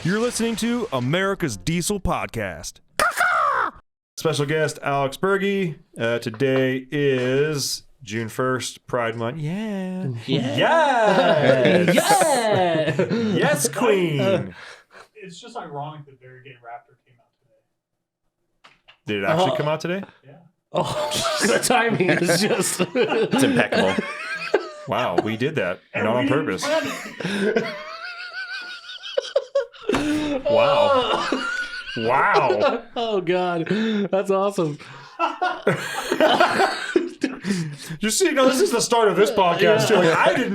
You're listening to America's Diesel Podcast. Special guest, Alex Burgi. Today is June 1st, Pride Month. Yeah. Yes! Yes, queen! It's just ironic that Very Gay Raptor came out today. Did it actually come out today? Yeah. Oh, the timing is just... It's impeccable. Wow, we did that. Not on purpose. Wow. Wow. Oh, God. That's awesome. Just so you know, this is the start of this podcast, too. Like, I did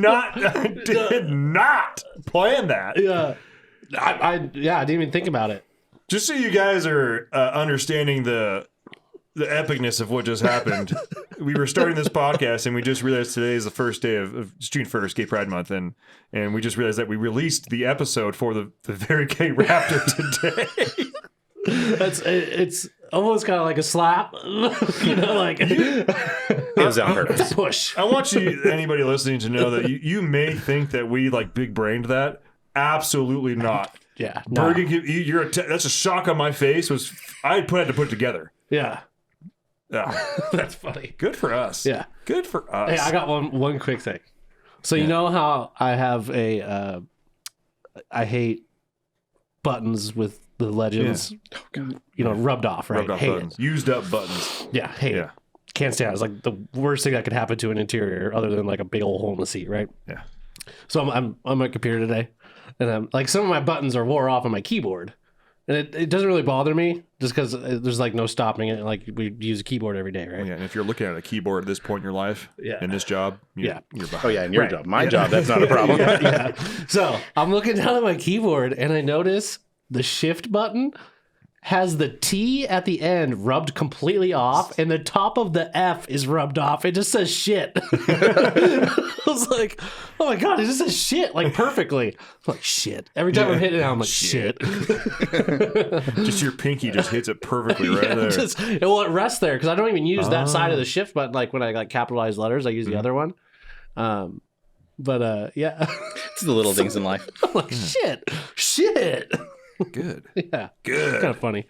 not plan that. Yeah. I didn't even think about it. Just so you guys are understanding the epicness of what just happened, we were starting this podcast and we just realized today is the first day of June 1st, Gay Pride Month, and we just realized that we released the episode for the Very Gay Raptor today. It's almost kind of like a slap, like It was on purpose. Push. I want anybody listening to know that you may think that we like big brained that. Absolutely not. Yeah, no. Burgi, that's a shock on my face. I had to put it together. Yeah. Yeah. That's funny. Good for us. Yeah. Good for us. Hey, I got one quick thing. So you know how I have I hate buttons with the legends, rubbed off, right? Rubbed off hate buttons. it. Used up buttons. Yeah, hate it. Can't stand it. It's like the worst thing that could happen to an interior other than like a big old hole in the seat, right? Yeah. So I'm on my computer today, and I'm like, some of my buttons are wore off on my keyboard. And it doesn't really bother me just because there's like no stopping it. Like we use a keyboard every day, right? Yeah, and if you're looking at a keyboard at this point in your life, in this job, you're behind. Oh yeah, in your job. My job, that's not a problem. Yeah. So I'm looking down at my keyboard and I notice the shift button has the T at the end rubbed completely off and the top of the F is rubbed off. It just says shit. I was like, oh my God, it just says shit like perfectly. I'm like, shit. Every time I'm hitting it, I'm like, shit. Just your pinky just hits it perfectly right there. It rests there because I don't even use that side of the shift button. Like when I like capitalize letters, I use the other one. But yeah. It's the little things in life. I'm like, shit. Good. Yeah. Good. Kind of funny.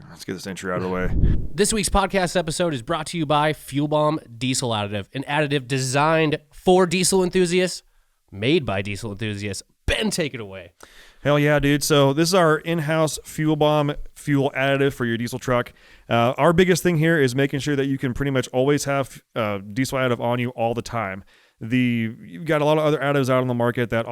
Let's get this intro out of the way. This week's podcast episode is brought to you by Fuel Bomb Diesel Additive, an additive designed for diesel enthusiasts, made by diesel enthusiasts. Ben, take it away. Hell yeah, dude. So this is our in-house Fuel Bomb fuel additive for your diesel truck. Our biggest thing here is making sure that you can pretty much always have diesel additive on you all the time. You've got a lot of other additives out on the market that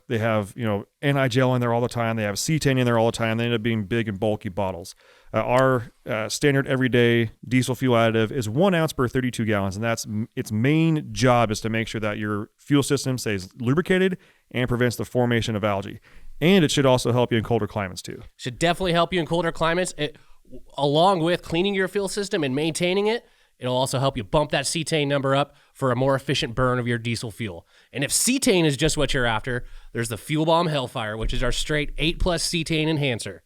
they have, anti-gel in there all the time. They have cetane in there all the time. They end up being big and bulky bottles. Our standard everyday diesel fuel additive is 1 ounce per 32 gallons. And that's its main job is to make sure that your fuel system stays lubricated and prevents the formation of algae. And it should also help you in colder climates too. Should definitely help you in colder climates. Along with cleaning your fuel system and maintaining it, it'll also help you bump that cetane number up for a more efficient burn of your diesel fuel. And if cetane is just what you're after, there's the Fuel Bomb Hellfire, which is our straight 8+ cetane enhancer.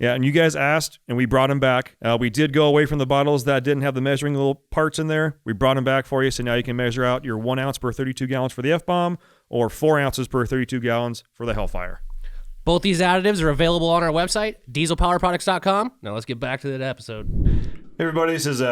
Yeah, and you guys asked, and we brought them back. We did go away from the bottles that didn't have the measuring little parts in there. We brought them back for you, so now you can measure out your 1 ounce per 32 gallons for the F-Bomb or 4 ounces per 32 gallons for the Hellfire. Both these additives are available on our website, dieselpowerproducts.com. Now let's get back to that episode. Hey everybody, this is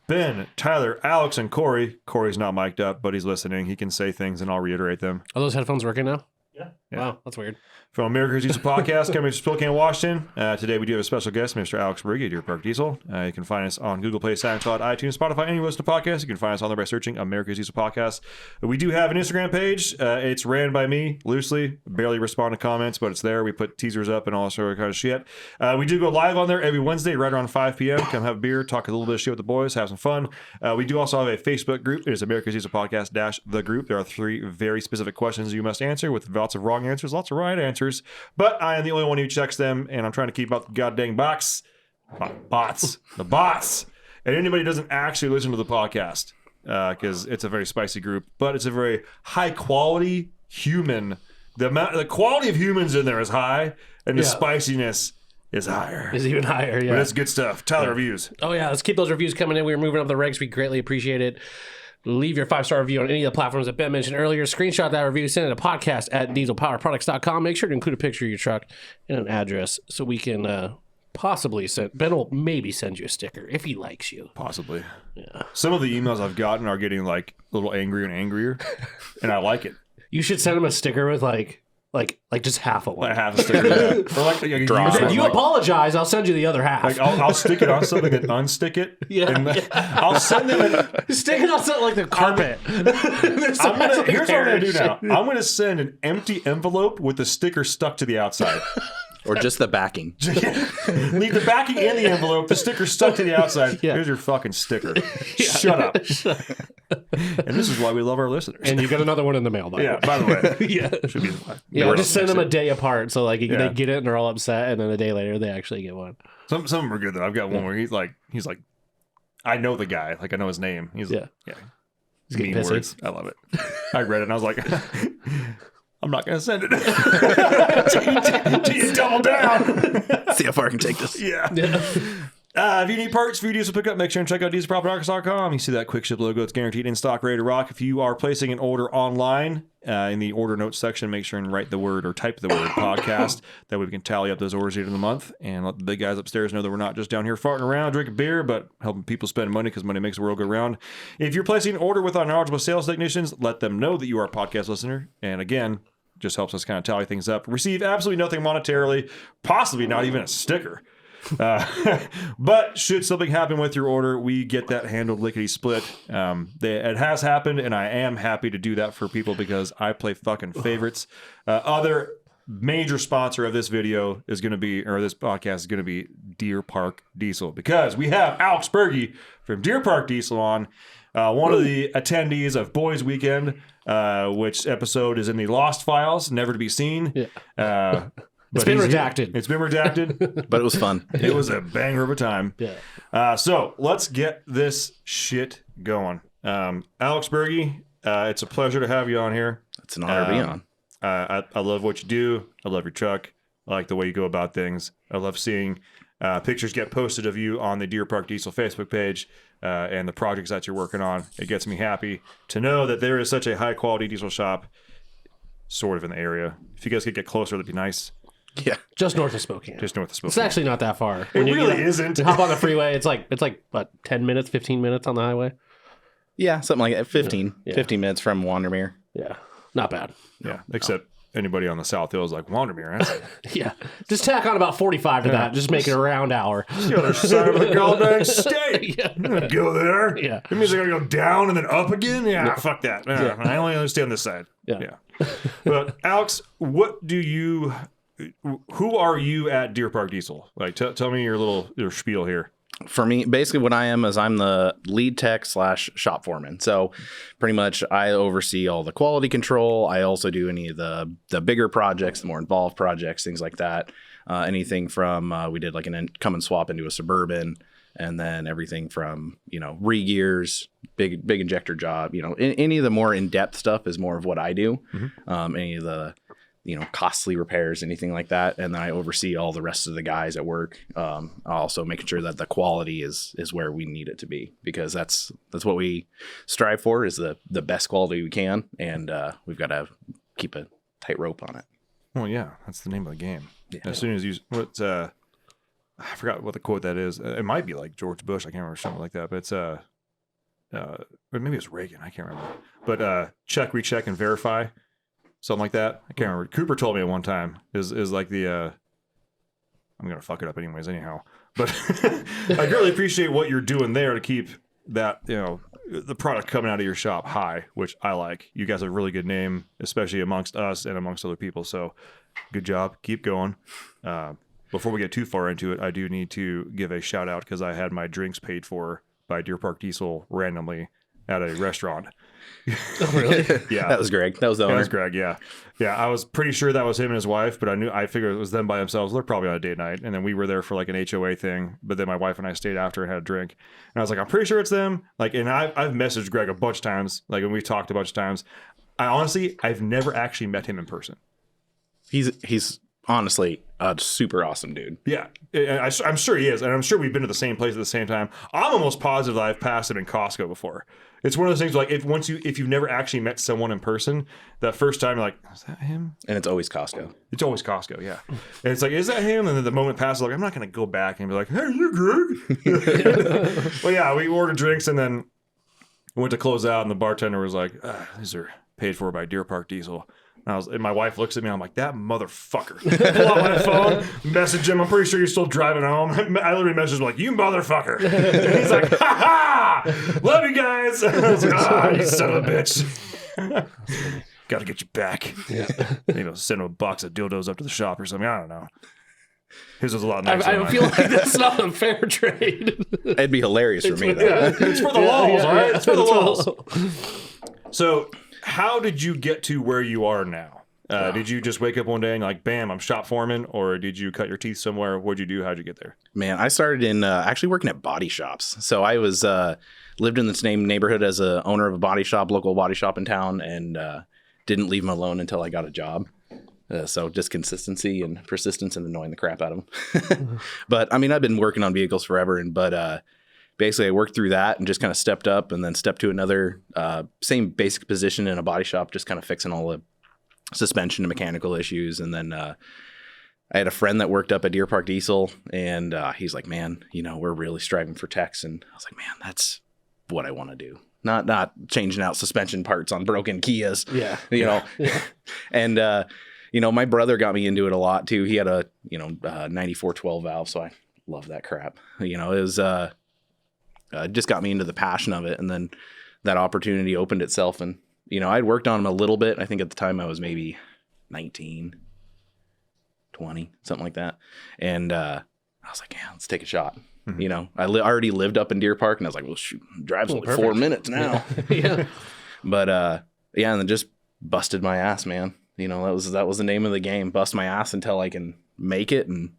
Ben, Tyler, Alex, and Corey. Corey's not mic'd up, but he's listening. He can say things, and I'll reiterate them. Are those headphones working now? Yeah. Wow, that's weird. From America's Diesel Podcast, coming to Spokane, Washington. Today we do have a special guest, Mr. Alex Burgi, Deer Park Diesel. You can find us on Google Play, SoundCloud, iTunes, Spotify, anywhere you listen to podcasts. You can find us on there by searching America's Diesel Podcast. We do have an Instagram page. It's ran by me, loosely. Barely respond to comments, but it's there. We put teasers up and all sort of kind of shit. We do go live on there every Wednesday, right around 5 p.m. Come have a beer, talk a little bit of shit with the boys, have some fun. We do also have a Facebook group. It is America's Diesel Podcast - the group. There are 3 very specific questions you must answer with lots of wrong answers, lots of right answers. But I am the only one who checks them, and I'm trying to keep up the goddamn bots. The bots. And anybody doesn't actually listen to the podcast because it's a very spicy group, but it's a very high-quality human. The quality of humans in there is high, and the spiciness is higher. Is even higher, yeah. But it's good stuff. Tyler, reviews. Oh, yeah. Let's keep those reviews coming in. We're moving up the ranks. We greatly appreciate it. Leave your 5-star review on any of the platforms that Ben mentioned earlier. Screenshot that review, send it to podcast at dieselpowerproducts.com. Make sure to include a picture of your truck and an address so we can possibly send. Ben will maybe send you a sticker if he likes you. Possibly. Yeah. Some of the emails I've gotten are getting like a little angrier and angrier, and I like it. You should send him a sticker with like just half of one. Like half a sticker, yeah. Or like Draw. If you apologize, I'll send you the other half. Like I'll stick it on something and unstick it. Yeah, and I'll send them. Stick it on something like the carpet. Here's what I'm gonna do now. I'm gonna send an empty envelope with the sticker stuck to the outside. Or just the backing. Leave the backing and the envelope, the sticker stuck to the outside. Yeah. Here's your fucking sticker. Shut up. And this is why we love our listeners. And you got another one in the mail, by the way. By the way. Yeah. Should be Yeah, just send them a day apart. So like Yeah. they get it and they're all upset, and then a day later they actually get one. Some of them are good though. I've got one where he's like, I know the guy, like I know his name. He's Yeah. yeah. He's getting Mean pissy. words. I love it. I read it and I was like, I'm not gonna send it. Do you double down? See how far I can take this. Yeah. If you need parts for your diesel pickup, make sure and check out dieselproducts.com. You see that quick ship logo. It's guaranteed in stock, ready to rock. If you are placing an order online, in the order notes section, make sure and write the word or type the word podcast. That way we can tally up those orders at the end of the month and let the big guys upstairs know that we're not just down here farting around, drinking beer, but helping people spend money because money makes the world go round. If you're placing an order with our knowledgeable sales technicians, let them know that you are a podcast listener. And again, just helps us kind of tally things up. Receive absolutely nothing monetarily, possibly not even a sticker. But should something happen with your order, we get that handled lickety split. It has happened, and I am happy to do that for people because I play fucking favorites. Other major sponsor of this video is going to be, or this podcast is going to be Deer Park Diesel, because we have Alex Burgi from Deer Park Diesel on. One of the attendees of Boys Weekend, which episode is in the Lost Files, never to be seen. Yeah. But It's been he's- redacted. It's been redacted. But it was fun. It was a banger of a time. Yeah. So let's get this shit going. Alex Burgi, it's a pleasure to have you on here. It's an honor to be on. I love what you do. I love your truck. I like the way you go about things. I love seeing pictures get posted of you on the Deer Park Diesel Facebook page and the projects that you're working on. It gets me happy to know that there is such a high quality diesel shop sort of in the area. If you guys could get closer, that'd be nice. Yeah. Just north of Spokane. Just north of It's Spokane. actually not that far. It really isn't. You hop on the freeway. It's like what, 10 minutes, 15 minutes on the highway. Yeah, something like that. 15 Yeah. 15 minutes from Wandermere. Yeah, not bad. Yeah, except anybody on the South Hill is like, Wandermere, that's Yeah, just tack on about 45 to that. Just make it a round hour. the other side of the goddamn state. Yeah. I'm gonna go there. Yeah. It means I gotta go down and then up again. Yeah, fuck that. I only understand this side. Yeah. But Alex, who are you at Deer Park Diesel? Like, tell me your spiel here. For me, basically what I am is I'm the lead tech / shop foreman. So pretty much I oversee all the quality control. I also do any of the bigger projects, the more involved projects, things like that. Anything from, we did like come and swap into a Suburban, and then everything from, re-gears, big injector job, any of the more in-depth stuff is more of what I do. Mm-hmm. Any of the, costly repairs, anything like that. And then I oversee all the rest of the guys at work. Also making sure that the quality is where we need it to be, because that's what we strive for, is the best quality we can. And we've got to keep a tight rope on it. Well, yeah, that's the name of the game. Yeah. As soon as you, I forgot what the quote that is. It might be like George Bush. I can't remember, something like that. But it's or maybe it's Reagan. I can't remember. But check, recheck, and verify. Something like that. I can't remember. Cooper told me at one time is like the I'm gonna fuck it up anyhow. But I really appreciate what you're doing there to keep that, the product coming out of your shop high, which I like. You guys have a really good name, especially amongst us and amongst other people. So good job. Keep going. Before we get too far into it, I do need to give a shout out because I had my drinks paid for by Deer Park Diesel randomly at a restaurant. Oh, really? Yeah. That was Greg. That was the That owner. was Greg, yeah. Yeah, I was pretty sure that was him and his wife, but I figured it was them by themselves. They're probably on a date night. And then we were there for like an HOA thing, but then my wife and I stayed after and had a drink. And I was like, I'm pretty sure it's them. Like, and I've messaged Greg a bunch of times, like, when we've talked a bunch of times. I've never actually met him in person. He's honestly a super awesome dude. Yeah, I'm sure he is, and I'm sure we've been to the same place at the same time. I'm almost positive that I've passed him in Costco before. It's one of those things like if you've never actually met someone in person, that first time you're like, is that him? And it's always Costco. It's always Costco, yeah. And it's like, is that him? And then the moment passes, like, I'm not going to go back and be like, hey, you Greg? Well, yeah, we ordered drinks and then went to close out, and the bartender was like, these are paid for by Deer Park Diesel. And my wife looks at me, I'm like, that motherfucker. Pull out my phone, message him, I'm pretty sure you're still driving home. I literally messaged him like, you motherfucker. And he's like, ha ha! Love you guys. I was like, you son of a bitch. Gotta get you back. Yeah. Maybe I'll send him a box of dildos up to the shop or something. I don't know. His was a lot nicer. I feel like that's not a fair trade. It'd be hilarious for me, though. Yeah, it's for the lulz, all right? It's for the lulz. So, how did you get to where you are now? Did you just wake up one day and like, bam, I'm shop foreman, or did you cut your teeth somewhere? What'd you do? How'd you get there? Man, I started in actually working at body shops. So I was lived in the same neighborhood as a owner of a body shop, local body shop in town, and didn't leave him alone until I got a job. So just consistency and persistence and annoying the crap out of them. But I mean, I've been working on vehicles forever, but basically I worked through that and just kind of stepped up and then stepped to another same basic position in a body shop, just kind of fixing all the suspension and mechanical issues. And then I had a friend that worked up at Deer Park Diesel, and he's like, man, we're really striving for techs. And I was like, man, that's what I want to do. Not changing out suspension parts on broken Kias. Yeah. Yeah. And my brother got me into it a lot too. He had a 9412 valve, so I love that crap. It was just got me into the passion of it, and then that opportunity opened itself. And I'd worked on them a little bit. I think at the time I was maybe 19, 20, something like that. And I was like, yeah, let's take a shot. Mm-hmm. I already lived up in Deer Park, and I was like, well, shoot, drive's only 4 minutes now. Yeah. But and then just busted my ass, man. That was the name of the game. Bust my ass until I can make it and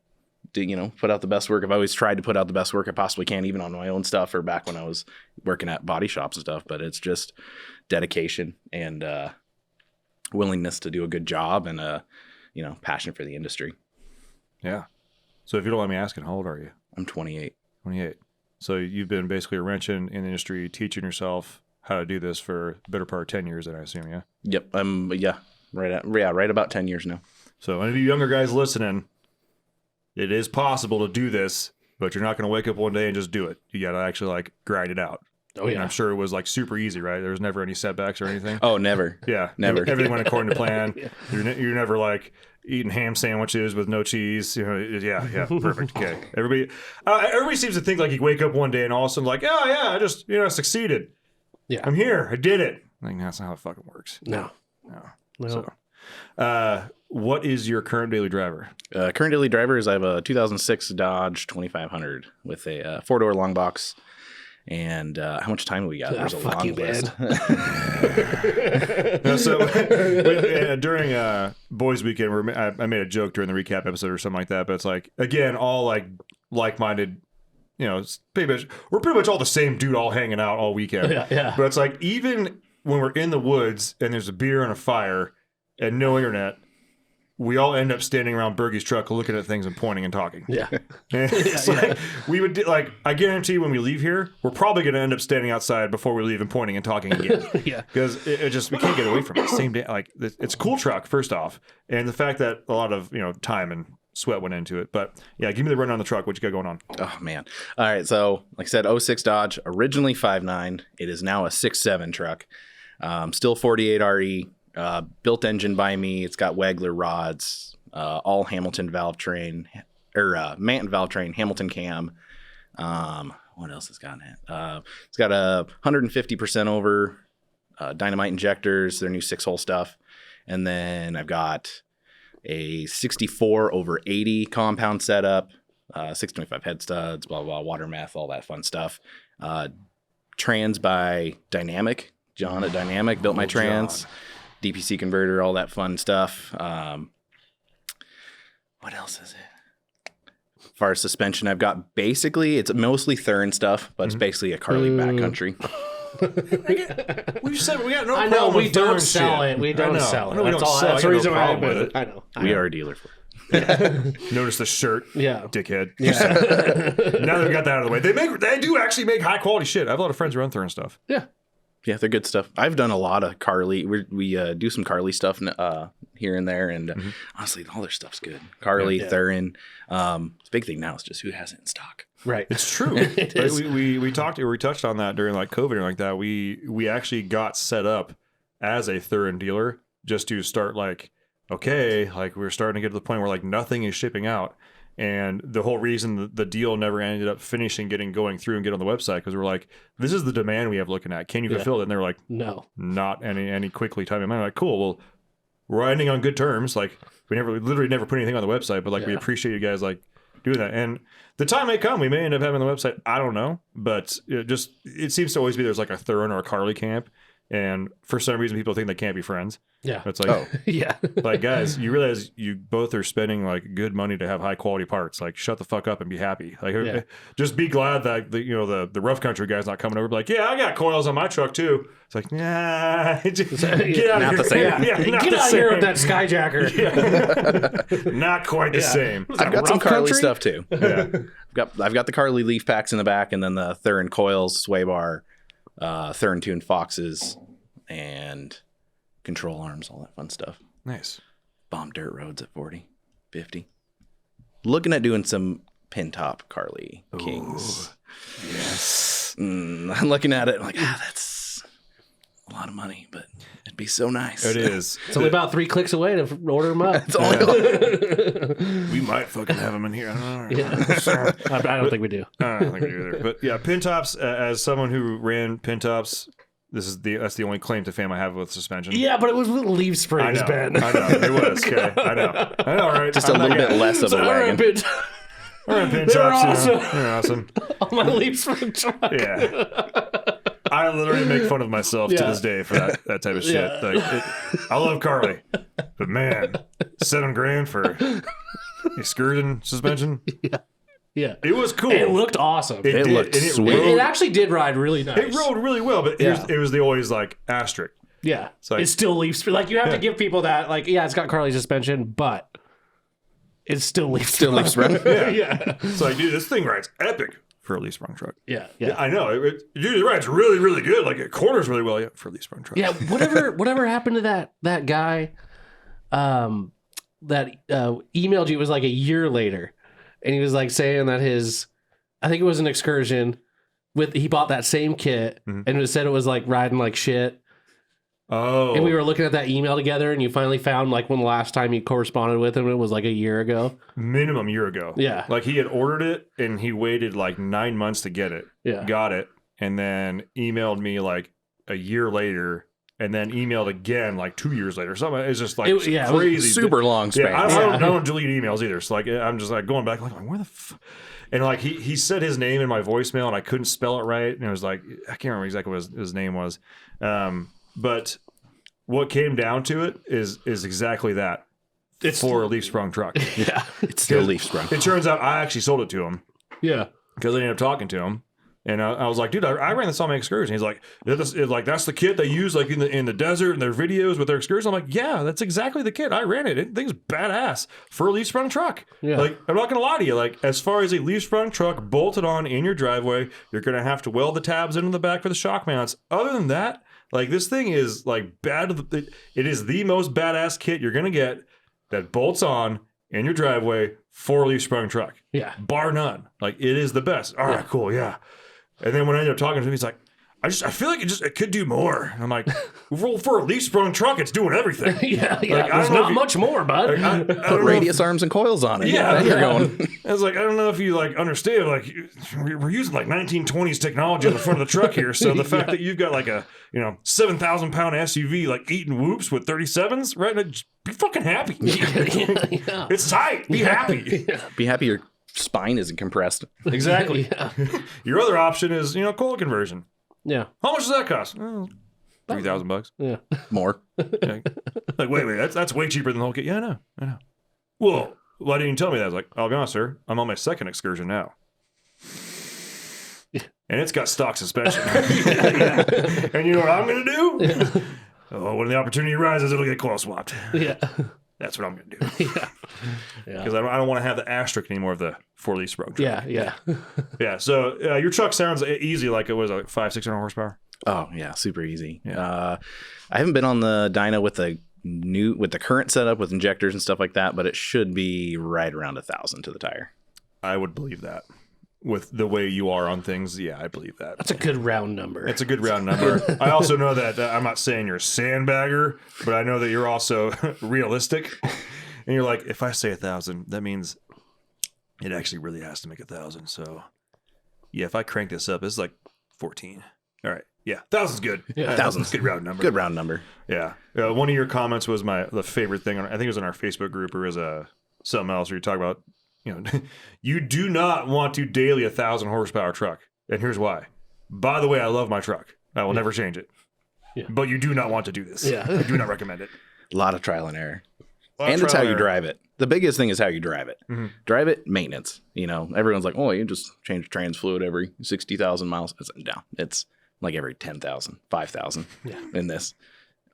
put out the best work. I've always tried to put out the best work I possibly can, even on my own stuff or back when I was working at body shops and stuff. But it's just dedication and willingness to do a good job and passion for the industry. Yeah. So if you don't mind me asking, how old are you? I'm 28. 28. So you've been basically wrenching in the industry, teaching yourself how to do this for the better part of 10 years, then I assume, yeah? Yep. Right about 10 years now. So any of you younger guys listening, it is possible to do this, but you're not going to wake up one day and just do it. You got to actually grind it out. Oh, yeah. And I'm sure it was super easy, right? There was never any setbacks or anything. Oh, never. Yeah. Never. Everything went according to plan. Yeah. You're never eating ham sandwiches with no cheese. Yeah. Perfect. Okay. Everybody seems to think you wake up one day and all of a sudden oh yeah, I just, succeeded. Yeah. I'm here. I did it. That's not how it fucking works. No. So, what is your current daily driver? Current daily driver is I have a 2006 Dodge 2500 with a 4-door long box. And how much time do we got? There's a long list. During Boys Weekend, I made a joke during the recap episode or something like that. But it's again, all like-minded. It's we're pretty much all the same dude, all hanging out all weekend. Yeah. But it's even when we're in the woods and there's a beer and a fire and no internet, we all end up standing around Burgi's truck looking at things and pointing and talking. Yeah. We would I guarantee when we leave here, we're probably going to end up standing outside before we leave and pointing and talking again. Yeah. Because we can't get away from it. Same day. It's a cool truck, first off. And the fact that a lot of, time and sweat went into it. But yeah, give me the run on the truck. What you got going on? Oh, man. All right. So like I said, 06 Dodge, originally 5.9. It is now a 6.7 truck. Still 48 RE. Built engine by me. It's got Wagler rods, all Hamilton valve train, or Manton valve train, Hamilton cam. What else has got in it? It's got a 150% over dynamite injectors, their new 6-hole stuff. And then I've got a 64/80 compound setup, 625 head studs, blah, blah, water meth, all that fun stuff. Trans by Dynamic. John at Dynamic built my trans. John. DPC converter, all that fun stuff. What else is it? As far as suspension, I've got basically, it's mostly Thurn stuff, but it's basically a Carly backcountry. We said we got no I problem know, we with don't Thurn sell shit. it. We don't sell it. That's all. That's the reason why I put it. I know. We are a dealer for it. Notice the shirt, dickhead. Yeah. Now that we got that out of the way, they do actually make high quality shit. I have a lot of friends who run Thurn stuff. Yeah. Yeah, they're good stuff. I've done a lot of Carly. We do some Carly stuff here and there, and honestly, all their stuff's good. Carly, Thurin. The big thing now is just who has it in stock. Right. It's true. It is. We touched on that during like COVID and like that. We actually got set up as a Thurin dealer just to start like, okay, like we're starting to get to the point where like nothing is shipping out. And the whole reason the deal never ended up finishing, going through and get on the website, because we're like, this is the demand we have looking at. Can you fulfill it? And they're like, No. not any quickly time. And I'm like, cool. Well, we're ending on good terms. Like we literally never put anything on the website, but like we appreciate you guys like doing that. And the time may come, we may end up having the website. I don't know, but it seems to always be there's like a Thurin or a Carly camp. And for some reason, people think they can't be friends. Yeah. It's like, Yeah. like, guys, you realize you both are spending like good money to have high quality parts. Like, shut the fuck up and be happy. Like, just be glad that the rough country guy's not coming over. Like, yeah, I got coils on my truck too. It's like, nah, get out Not of the here. same. Yeah, not Get the out of here same. with that skyjacker. Not quite the same. I've got some rough Carly country? stuff too. Yeah. I've got the Carly leaf packs in the back, and then the Thurin coils, sway bar, Thurin tuned foxes, and control arms, all that fun stuff. Nice. Bomb dirt roads at 40, 50. Looking at doing some pin top Carly Kings. Yes. I'm looking at it like, that's a lot of money, but it'd be so nice. It is. It's only about 3 clicks away to order them up. It's only We might fucking have them in here. I don't know. Yeah. I don't think we do. I don't think we do either. But yeah, pin tops. As someone who ran pin tops, that's the only claim to fame I have with suspension. Yeah, but it was with leaf I springs, know. Ben. I know. It was. Okay. I know, right? just a little bit less of a wagon. All right, pin They're tops. awesome. They're awesome. On my leaf spring truck. Yeah. I literally make fun of myself to Yeah. this day for that type of shit. Yeah. Like, I love Carly, but man, $7,000 for excursion suspension. Yeah. It was cool. It looked awesome. It did, looked and sweet. rode- It actually did ride really nice. It rode really well, but Yeah. it was the always like asterisk. Yeah. like- It's still leaf spring. Like, you have to give people that, like, yeah, it's got Carly suspension, but it's still leaf Still leaf spring. Yeah. Yeah. It's like, dude, this thing rides epic for a leaf sprung truck. Yeah. Yeah, Yeah. I know. Dude, it rides really, really good. Like it corners really well for a leaf sprung truck. Yeah. Whatever happened to that guy that emailed you? It was like a year later. And he was like saying that I think it was an excursion he bought that same kit and it said it was like riding like shit. Oh. And we were looking at that email together, and you finally found like when the last time you corresponded with him, it was like a year ago. Minimum year ago. Yeah. Like he had ordered it and he waited like 9 months to get it. Yeah. Got it. And then emailed me like a year later and then emailed again like 2 years later. Something it's just like It was crazy. Super long span. Yeah, I don't delete emails either. So like I'm just like going back like where the and like he said his name in my voicemail and I couldn't spell it right. And it was like I can't remember exactly what his name was. But what came down to it is exactly that. It's for a leaf sprung truck. Yeah. It's still leaf sprung. It turns out I actually sold it to him Yeah. because I ended up talking to him. And I was like, dude, I ran this on my excursion. He's like, that's the kit they use like in the desert in their videos with their excursion. I'm like, yeah, that's exactly the kit. I ran it. It thing's badass for a leaf sprung truck. Yeah. Like, I'm not gonna lie to you. Like, as far as a leaf sprung truck bolted on in your driveway, you're gonna have to weld the tabs into the back for the shock mounts. Other than that, like this thing is like it is the most badass kit you're gonna get that bolts on in your driveway for a leaf sprung truck. Yeah. Bar none. Like it is the best. All right, cool, yeah. And then when I ended up talking to him, he's like, I feel like it could do more. And I'm like, for a leaf sprung truck, it's doing everything. Yeah. Like, I There's don't know not if much more, bud. Like, I Put don't know radius arms and coils on it. Yeah. Then you're going. I was like, I don't know if you like understand. Like, we're using like 1920s technology on the front of the truck here. So the fact that you've got like a 7,000 pound SUV like eating whoops with 37s, right? Just be fucking happy. Yeah. It's tight. Be happy. Be happy your spine isn't compressed. Exactly. Yeah. Your other option is coil conversion. Yeah. How much does that cost? $3,000. Yeah. More. Like, wait, that's way cheaper than the whole kit. Yeah, I know. Well, why didn't you tell me that? I was like, I'll be honest, sir. I'm on my second excursion now. And it's got stock suspension. And you know what I'm going to do? Oh, when the opportunity arises, it'll get coil swapped. Yeah. That's what I'm going to do. Yeah. Because I don't want to have the asterisk anymore of the 4-leaf sprung truck. Yeah. Yeah, so your truck sounds easy, like it was like 500-600 horsepower. Oh yeah, super easy. Yeah. I haven't been on the dyno with the current setup with injectors and stuff like that, but it should be right around 1,000 to the tire. I would believe that. With the way you are on things, yeah, I believe that. That's a good round number. It's a good round number. I also know that I'm not saying you're a sandbagger, but I know that you're also realistic. And you're like, if I say 1,000, that means it actually really has to make 1,000. So, yeah, if I crank this up, it's like 14. All right. Yeah, 1,000's good. Yeah. 1,000's a good round number. Good round number. Yeah. One of your comments was the favorite thing. I think it was in our Facebook group or was something else where you talk about, you do not want to daily 1,000 horsepower truck. And here's why. By the way, I love my truck. I will never change it. Yeah. But you do not want to do this. Yeah. I do not recommend it. A lot of trial and error. Lot of And it's how trial you and error. drive it. The biggest thing is how you drive it. Mm-hmm. Drive it, maintenance. Everyone's like, oh, you just change trans fluid every 60,000 miles. It's like every 10,000, 5,000 in this.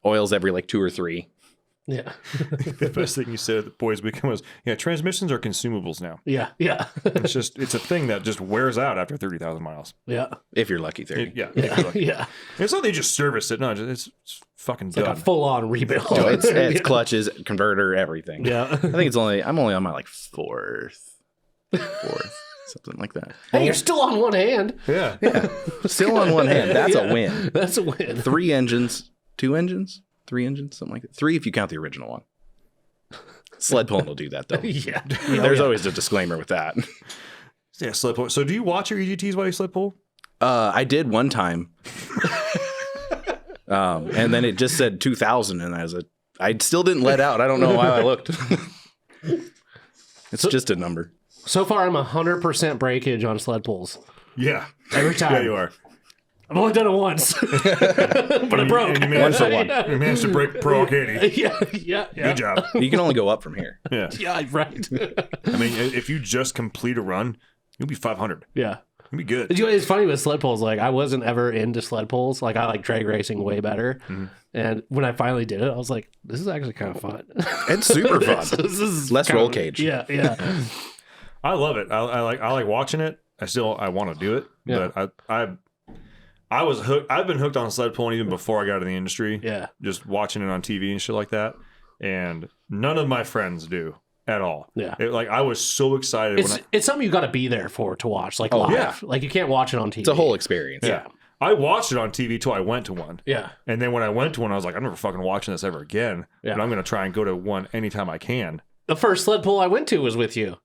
Oils every like 2 or 3. Yeah. The best thing you said at the boys' weekend was, transmissions are consumables now. Yeah. Yeah. It's a thing that just wears out after 30,000 miles. Yeah. If you're lucky, 30. Yeah. Yeah. It's not they just service it. No, it's fucking It's like done. a full on rebuild. So it's clutches, converter, everything. Yeah. I think I'm only on my like fourth, something like that. Hey, you're still on one hand. Yeah. Still on one hand. That's Yeah. a win. That's a win. 3 engines, 2 engines, 3 engines, something like that. 3 if you count the original one. Sled pulling will do that though. Yeah. There's always a disclaimer with that. Yeah, sled pull. So do you watch your EGTs while you sled pull? I did one time, and then it just said 2,000, and I still didn't let out. I don't know why I looked. It's just a number. So far, I'm 100% breakage on sled pulls. Yeah. Every time. Yeah, you are. I've only done it once, but it broke. And you managed, One for one. You managed to break Pro Katie. Yeah. Good job. You can only go up from here. Yeah. Yeah, right. I mean, if you just complete a run, you'll be 500. Yeah. You'll be good. It's funny with sled pulls. Like, I wasn't ever into sled pulls. Like, I like drag racing way better. Mm-hmm. And when I finally did it, I was like, this is actually kind of fun. It's super fun. This is Less kind roll of- cage. Yeah. I love it. I like watching it. I want to do it. Yeah. But I was hooked. I've been hooked on sled pulling even before I got in the industry. Yeah. Just watching it on TV and shit like that. And none of my friends do at all. Yeah. I was so excited It's something you got to be there for to watch, like live. yeah. Like, you can't watch it on TV. It's a whole experience. Yeah. I watched it on TV till I went to one. Yeah. And then when I went to one, I was like, I'm never fucking watching this ever again. Yeah. And I'm going to try and go to one anytime I can. The first sled pull I went to was with you.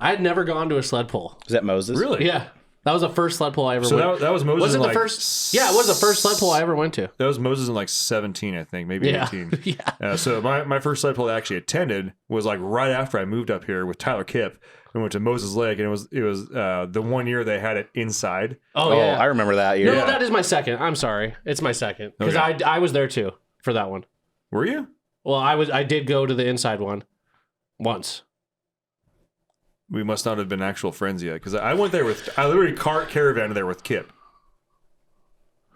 I had never gone to a sled pull. Is that Moses? Really? Yeah. That was the first sled pull I ever So went. that was Moses Was it in the like... first? Yeah, it was the first sled pull I ever went to. That was Moses in like 17, I think, maybe Yeah. 18. Yeah. So my first sled pull I actually attended was like right after I moved up here with Tyler Kipp. We went to Moses Lake, and it was the one year they had it inside. Oh, yeah. I remember that year. No, that is my second. I'm sorry. It's my second. Because Okay. I was there too for that one. Were you? Well, I did go to the inside one once. We must not have been actual friends yet, because I went there I literally caravan there with Kip.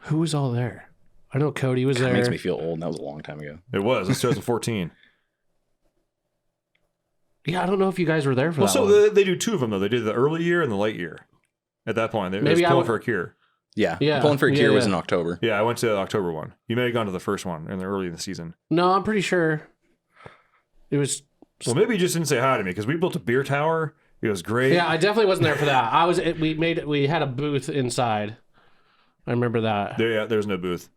Who was all there? I know Cody was It there. makes me feel old, and that was a long time ago. It was 2014. Yeah, I don't know if you guys were there for Well, that so one. they do two of them though. They did the early year and the late year. At that point, they Maybe was I pulling would- for a cure. Yeah. Yeah. Pulling for a cure Yeah, was yeah. in October. Yeah, I went to the October one. You may have gone to the first one in the early in the season. No, I'm pretty sure it was. Well, maybe you just didn't say hi to me because we built a beer tower. It was great. Yeah, I definitely wasn't there for that. We had a booth inside. I remember that. There's no booth.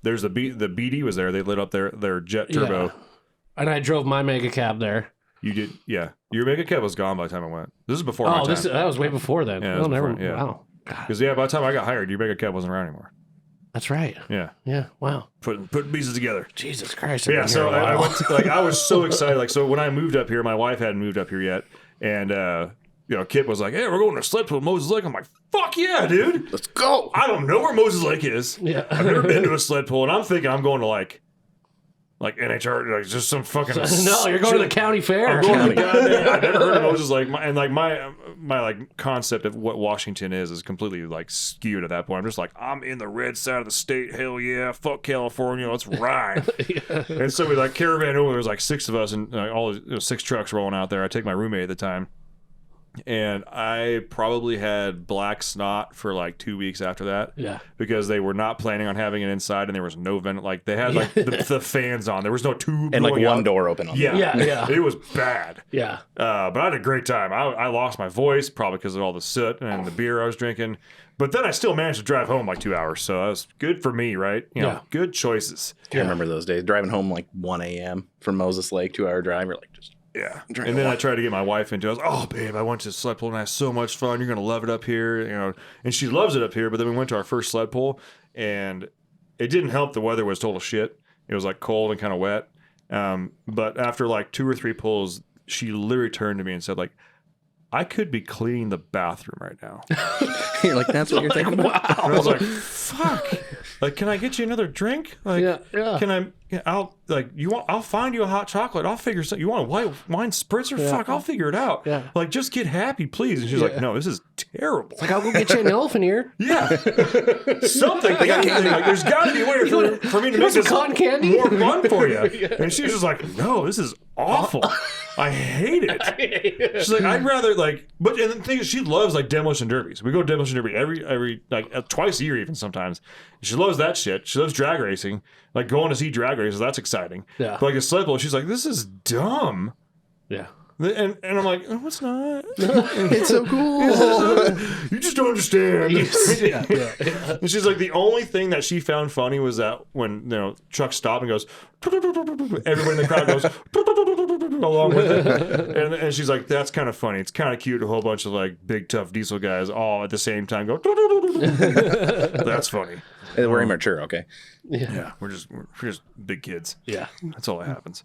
There's the BD was there. They lit up their jet turbo. Yeah. And I drove my mega cab there. You did, yeah. Your mega cab was gone by the time I went. This is before my Oh, time. that was way before then. Yeah, it was never. before, yeah. Wow. Because by the time I got hired, your mega cab wasn't around anymore. That's right. Yeah, Yeah. Wow. putting pieces together. Jesus Christ. Yeah, so I went to, I was so excited. So when I moved up here, my wife hadn't moved up here yet, and Kip was like, "Hey, we're going to sled pull Moses Lake." I'm like, "Fuck yeah, dude! Let's go. I don't know where Moses Lake is. Yeah. I've never been to a sled pull, and I'm thinking I'm going to like NHR, like just some fucking. No, you're going to the county fair. I'm going to the goddamn. I've never heard of Moses Lake, my like concept of what Washington is completely like skewed at that point. I'm just like, I'm in the red side of the state. Hell yeah, fuck California, let's ride. And so we like caravan over. There was like 6 of us, and all 6 trucks rolling out there. I take my roommate at the time, And I probably had black snot for like 2 weeks after that. Yeah. Because they were not planning on having it inside, and there was no vent. Like they had like the fans on. There was no tube And like going one out. door open on Yeah, Yeah. It was bad. Yeah. But I had a great time. I lost my voice probably because of all the soot and the beer I was drinking. But then I still managed to drive home like 2 hours, so that was good for me, right? You know, Yeah. good choices. I remember those days driving home like 1 a.m. from Moses Lake, 2-hour drive. You're like, just Yeah. Drink And then a I lot. tried to get my wife into it. I was, oh, babe, I went to sled pull and I had so much fun. You're going to love it up here. You know, and she loves it up here. But then we went to our first sled pull and it didn't help. The weather was total shit. It was like cold and kind of wet. But after like 2 or 3 pulls, she literally turned to me and said, like, I could be cleaning the bathroom right now. you're like, that's what you're thinking about. And I was like, fuck. Like, can I get you another drink? Like, Yeah. can I? I'll find you a hot chocolate. I'll figure something. You want a white wine spritzer? Fuck, I'll figure it out. Yeah. Like, just get happy, please. And she's like, no, this is terrible. Like, I'll go get you an elephant ear. Yeah. Something. Like, there's got to be a way for me to make some this cotton candy? more fun for you. And she was just like, no, this is awful. I hate it. She's like, I'd rather like, but and the thing is, she loves like demolition derbies. We go to demolition derby every like twice a year, even sometimes. She loves that shit. She loves drag racing, like going to see drag races. That's exciting. Yeah. But like a sled pull, she's like, this is dumb. Yeah. And I'm like, oh, it's not. It's so cool. You just don't understand. Yeah. And she's like, the only thing that she found funny was that when truck stopped and goes, everybody in the crowd goes along with it, and she's like, that's kind of funny. It's kind of cute. A whole bunch of like big tough diesel guys all at the same time go. That's funny. We're immature, okay? Yeah, we're just big kids. Yeah. That's all that happens.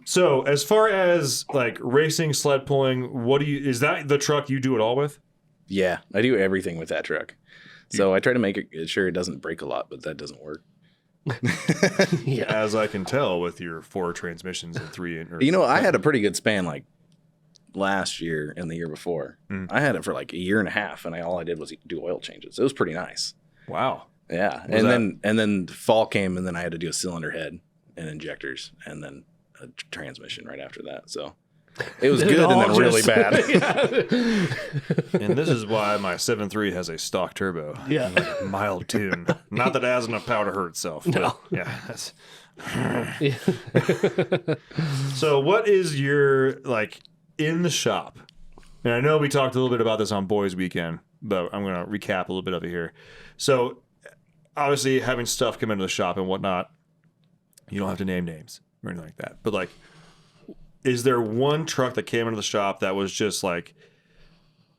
So as far as like racing, sled pulling, is that the truck you do it all with? Yeah, I do everything with that truck. So I try to make it sure it doesn't break a lot, but that doesn't work. As I can tell with your 4 transmissions and 3. I had a pretty good span like last year and the year before. I had it for like a year and a half, and all I did was do oil changes. It was pretty nice. Wow. Yeah, and then fall came, and then I had to do a cylinder head and injectors, and then a transmission right after that. So it was good and then really bad. And this is why my 7.3 has a stock turbo. Yeah. Like a mild tune. Not that it has enough power to hurt itself. No. Yeah. So what is your, like, in the shop? And I know we talked a little bit about this on Boys Weekend, but I'm going to recap a little bit of it here. So obviously having stuff come into the shop and whatnot, you don't have to name names or anything like that. But like, is there one truck that came into the shop that was just like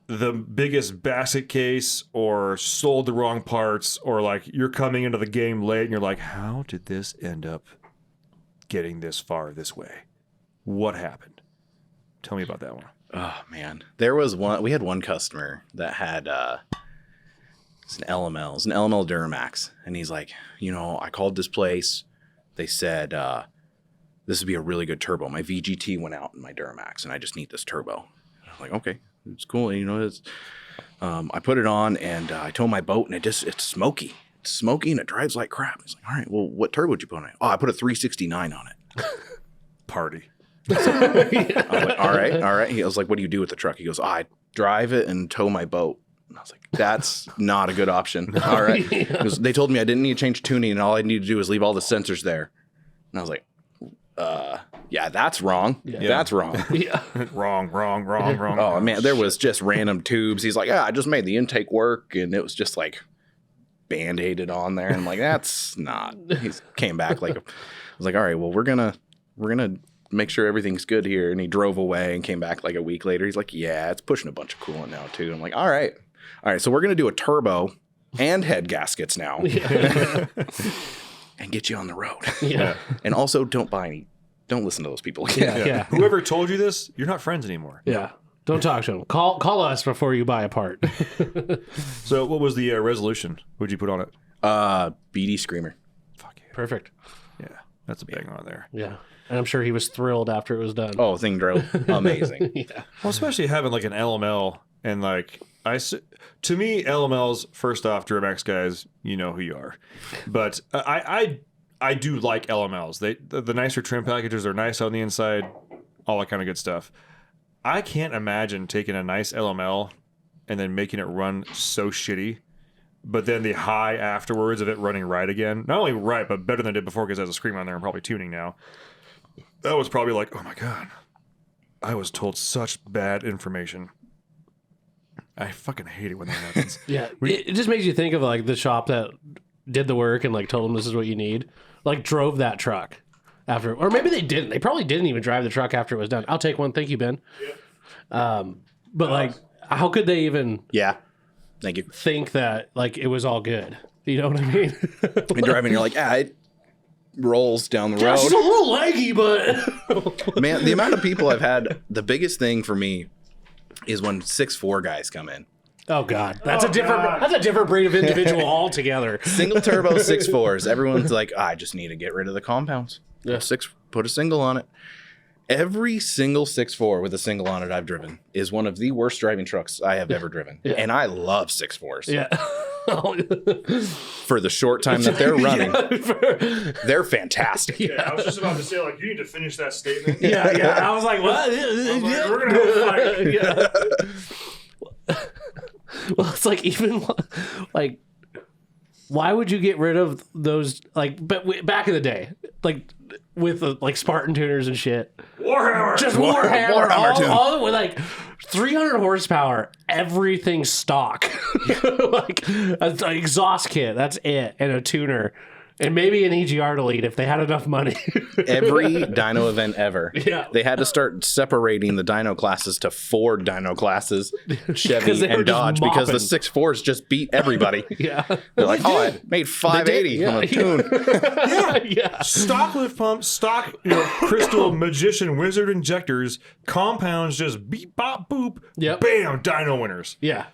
the biggest basket case, or sold the wrong parts, or like you're coming into the game late and you're like, how did this end up getting this far this way? What happened? Tell me about that one. Oh man, there was one. We had one customer that had it's an LML, it's an LML Duramax, and he's like, I called this place. They said this would be a really good turbo. My VGT went out in my Duramax, and I just need this turbo. I was like, okay, it's cool. I put it on, and I towed my boat, and it's smoky. It's smoky, and it drives like crap. He's like, all right, well, what turbo did you put on it? Oh, I put a 369 on it. Party. I was like, all right. I was like, what do you do with the truck? He goes, I drive it and tow my boat. And I was like, that's not a good option. All right. They told me I didn't need to change tuning, and all I need to do is leave all the sensors there. And I was like, yeah, that's wrong. Yeah. That's wrong. Yeah. Wrong. Oh man, there was just random tubes. He's like, I just made the intake work, and it was just like band-aided on there. And I'm like, that's not. He came back like, I was like, all right, well, we're gonna make sure everything's good here. And he drove away and came back like a week later. He's like, yeah, it's pushing a bunch of coolant now too. I'm like, all right, so we're gonna do a turbo and head gaskets now. Yeah. And get you on the road. Yeah. And also don't listen to those people. Yeah. Whoever told you this, you're not friends anymore. Yeah. Don't talk to him. Call us before you buy a part. So what was the resolution? What'd you put on it? BD Screamer. Fuck yeah. Perfect. Yeah. That's a bang on there. Yeah. And I'm sure he was thrilled after it was done. Oh, thing drove amazing. Yeah. Well, especially having like an LML and like to me, LMLs, first off, Duramax guys, you know who you are. But I do like LMLs. The nicer trim packages are nice on the inside, all that kind of good stuff. I can't imagine taking a nice LML and then making it run so shitty, but then the high afterwards of it running right again. Not only right, but better than it did before because it has a screamer on there and probably tuning now. That was probably like, oh my God, I was told such bad information. I fucking hate it when that happens. Yeah, it just makes you think of like the shop that did the work and like told them this is what you need, like drove that truck after, or maybe they didn't. They probably didn't even drive the truck after it was done. I'll take one, thank you, Ben. But like, how could they even Yeah. Thank you. think that like it was all good? You know what I mean? You're driving, you're like, it rolls down the Yeah, road. she's a little leggy, but Man, the amount of people I've had, the biggest thing for me is when 6'4" guys come in. oh god, that's a different breed of individual altogether. Single turbo 6'4s. Everyone's like, I just need to get rid of the compounds. Yeah. Put a single on it. Every single 6'4 with a single on it I've driven is one of the worst driving trucks I have ever driven. Yeah. And I love 6'4s. Yeah. For the short time that they're running, they're fantastic. Yeah, I was just about to say, like, you need to finish that statement. Yeah. I was like, what? We're going to have a fight. Yeah. Well, it's like even like, why would you get rid of those? Like, but back in the day, like with the like Spartan tuners and shit, Warhammer! just Warhammer, Warhammer tune. all the way like 300 horsepower, everything stock, like an exhaust kit, that's it, and a tuner. And maybe an EGR delete if they had enough money. Every dyno event ever. Yeah. They had to start separating the dyno classes to 4 dyno classes, 'Cause Chevy they were and just Dodge, because the mopping. 6'4s just beat everybody. Yeah. They're like, oh, I made 580 on a tune. Yeah. Stock lift pumps, stock crystal magician wizard injectors, compounds just beep, bop, boop, Yep. bam, dyno winners. Yeah.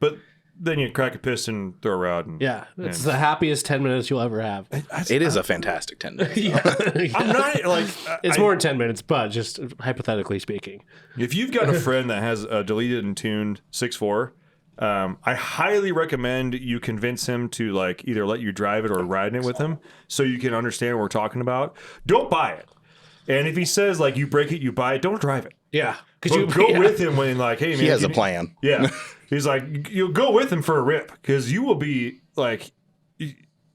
But then you crack a piston, throw a rod. And, Yeah. It's the happiest 10 minutes you'll ever have. It is a fantastic 10 minutes. I'm not like It's more than 10 minutes, but just hypothetically speaking. if you've got a friend that has a deleted and tuned 6'4", I highly recommend you convince him to like either let you drive it or ride in it with him so you can understand what we're talking about. Don't buy it. And if he says like you break it, you buy it, don't drive it. Yeah. But go with him when like, hey man, He has if a you- plan. Yeah, he's like, you'll go with him for a rip because you will be like,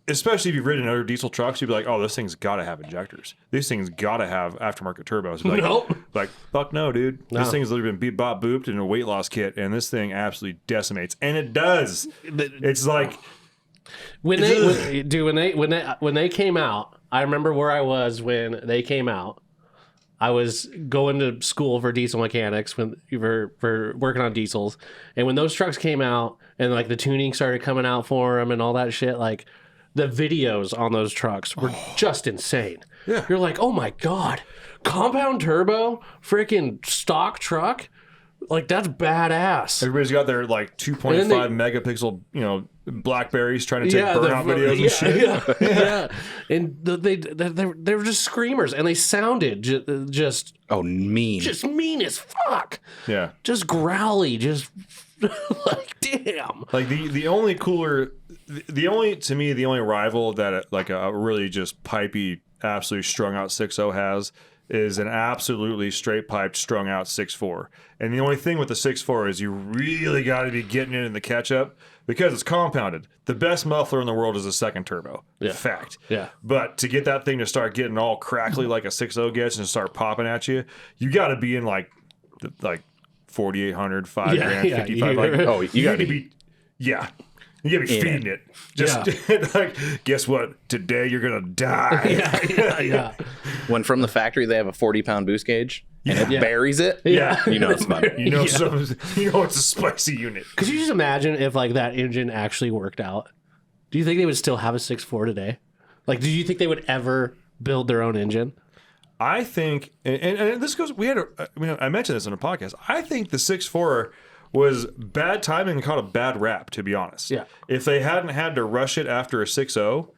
especially if you've ridden other diesel trucks, you'd be like, oh, this thing's got to have injectors. This thing's got to have aftermarket turbos. Be like, Nope. like fuck no, dude. No. This thing's literally been beep bop booped in a weight loss kit, and this thing absolutely decimates, and it does. It's like When they came out, I remember where I was when they came out. I was going to school for diesel mechanics for working on diesels, and when those trucks came out and like the tuning started coming out for them and all that shit, like the videos on those trucks were just insane. Yeah. You're like, oh my god, compound turbo, freaking stock truck, like that's badass. everybody's got their like 2.5 And then megapixel, Blackberries trying to take Yeah, burnout videos and shit. yeah. And they were just screamers, and they sounded just Mean. mean as fuck. Yeah. Just growly, just like damn. Like the only cooler, the only rival that like a really just pipey, absolutely strung out 6.0 has is an absolutely straight piped strung out 6.4. And the only thing with the 6.4 is you really got to be getting it in the catch up because it's compounded. The best muffler in the world is a second turbo. Yeah. Fact. Yeah. But to get that thing to start getting all crackly like a 6.0 gets and start popping at you, you got to be in like 4,800, $5 grand, yeah, 55. you gotta need to be. Yeah. You gotta be feeding it. Just like, guess what? Today you're gonna die. Yeah. When from the factory they have a 40-pound boost gauge and it Yeah. buries it, Yeah. you know it's fun. You know, it's a spicy unit. Could you just imagine if like that engine actually worked out? Do you think they would still have a 6.4 today? Like, do you think they would ever build their own engine? I think, and this goes. I mentioned this in a podcast. I think the 6.4 was bad timing and caught a bad rap, to be honest. Yeah. If they hadn't had to rush it after a 6.0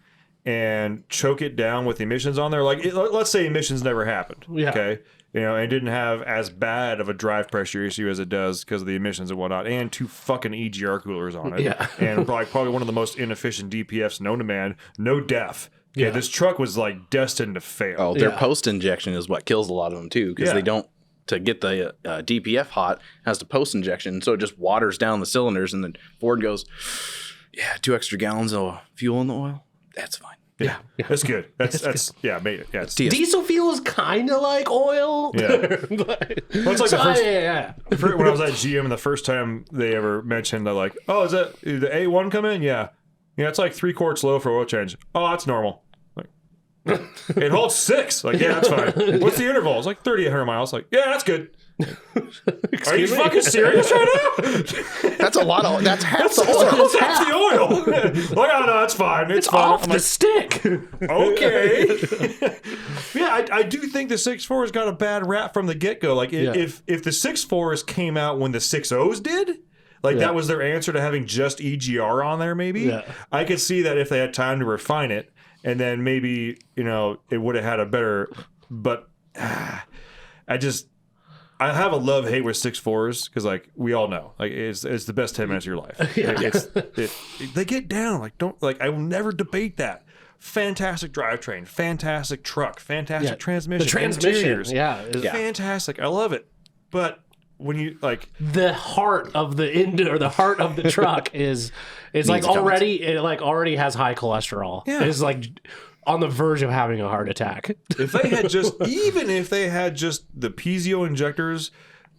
and choke it down with emissions on there, like let's say emissions never happened. Yeah. Okay. And didn't have as bad of a drive pressure issue as it does because of the emissions and whatnot, and 2 fucking EGR coolers on it. Yeah. And probably one of the most inefficient DPFs known to man. No def. Yeah. This truck was like destined to fail. Oh, their post injection is what kills a lot of them too, because Yeah. they don't to get the DPF hot has to post injection, so it just waters down the cylinders, and then Ford goes, yeah, 2 extra gallons of fuel in the oil. That's fine. Yeah, that's good. That's yeah, made yeah. It's, Diesel fuel is kind of like oil. Yeah. But- well, it's like the So, first, yeah. when I was at GM, the first time they ever mentioned that, like, oh, is that the A1 come in? Yeah, it's like 3 quarts low for oil change. Oh, that's normal. Like, it holds 6. Like, yeah, that's fine. What's the interval? It's like 3,800 miles. Like, yeah, that's good. Are you fucking serious right now? That's a lot of. That's half the oil. That's half the oil. Like, oh no, that's fine. It's fine. Off I'm the like, stick. okay. Yeah, I do think the 6.4's got a bad rap from the get go. Like, if the 6.4s came out when the 6.0s did, like that was their answer to having just EGR on there, maybe. Yeah. I could see that if they had time to refine it, and then maybe it would have had a better. But I have a love hate with 6.4s because, like, we all know, like, it's the best 10 minutes of your life. They get down, like, I will never debate that. Fantastic drivetrain, fantastic truck, fantastic transmission. The transmission, interiors, is fantastic. I love it. But when you like the heart of the the heart of the truck is like already has high cholesterol. Yeah. It's like on the verge of having a heart attack. if they had just the piezo injectors,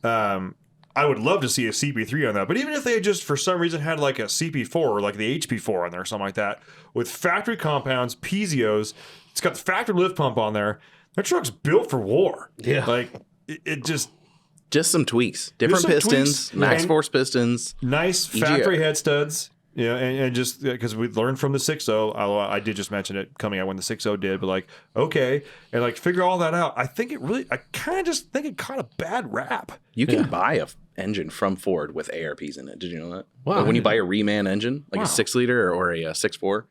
I would love to see a CP3 on that. But even if they had just for some reason had like a CP4 or like the HP4 on there or something like that with factory compounds, piezos, it's got the factory lift pump on there. That truck's built for war. Yeah. Like it just Just some tweaks, different some pistons, tweaks. max And- force pistons. nice factory head studs. And just because we learned from the 6.0, I did just mention it coming out when the 6.0 did, but like, okay, and like figure all that out. I kind of just think it caught a bad rap. You can buy a engine from Ford with ARPs in it. Did you know that? Wow. Like when you buy a reman engine, like a 6-liter or a 6.4,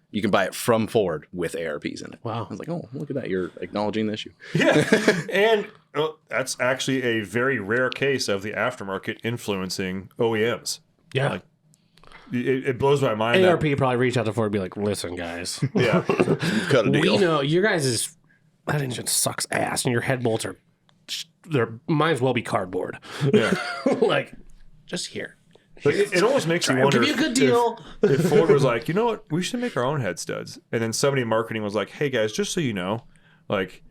you can buy it from Ford with ARPs in it. Wow. I was like, oh, look at that. You're acknowledging the issue. Yeah, and that's actually a very rare case of the aftermarket influencing OEMs. Yeah. Like, it blows my mind. ARP probably reach out to Ford and be like, listen, guys, Yeah, Cut a deal. we know you guys that engine sucks ass and your head bolts might as well be cardboard. yeah. Like, just here. Like, it almost makes you wonder. Give you a good deal. If Ford was like, you know what, we should make our own head studs, and then somebody in marketing was like, hey guys, just so you know, like,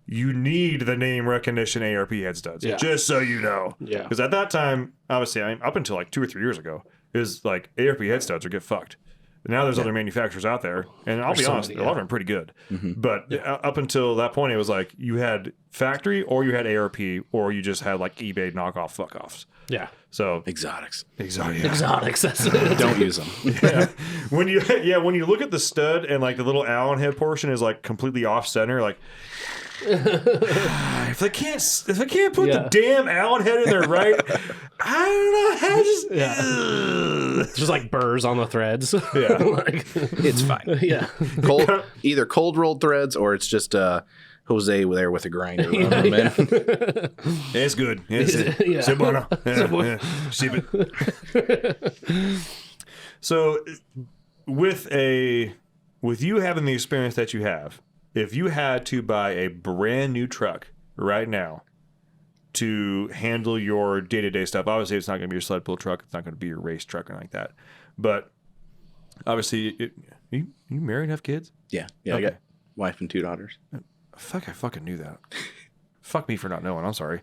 you need the name recognition ARP head studs, just so you know. Yeah. Because at that time, obviously, up until like 2 or 3 years ago, is like ARP head studs or get fucked. Now there's other manufacturers out there, and I'll be honest, a lot of them are pretty good. Mm-hmm. But up until that point, it was like you had factory, or you had ARP, or you just had like eBay knockoff fuck-offs. Yeah. So Exotics. Exotics. That's Don't use them. Yeah. when you look at the stud and like the little Allen head portion is like completely off center, like if they can't put the damn Allen head in there right, I don't know how It's just like burrs on the threads. Yeah. Like, It's fine. yeah. Either cold rolled threads or it's just Jose there with a grinder. Running them in. It's good. Yeah. C'est bueno. Yeah. Ship it. So with you having the experience that you have, if you had to buy a brand new truck right now to handle your day-to-day stuff, obviously it's not going to be your sled pull truck, it's not going to be your race truck or anything like that. But obviously, you married and have kids? Yeah. Okay. I got wife and 2 daughters. Fuck, I fucking knew that. Fuck me for not knowing. I'm sorry.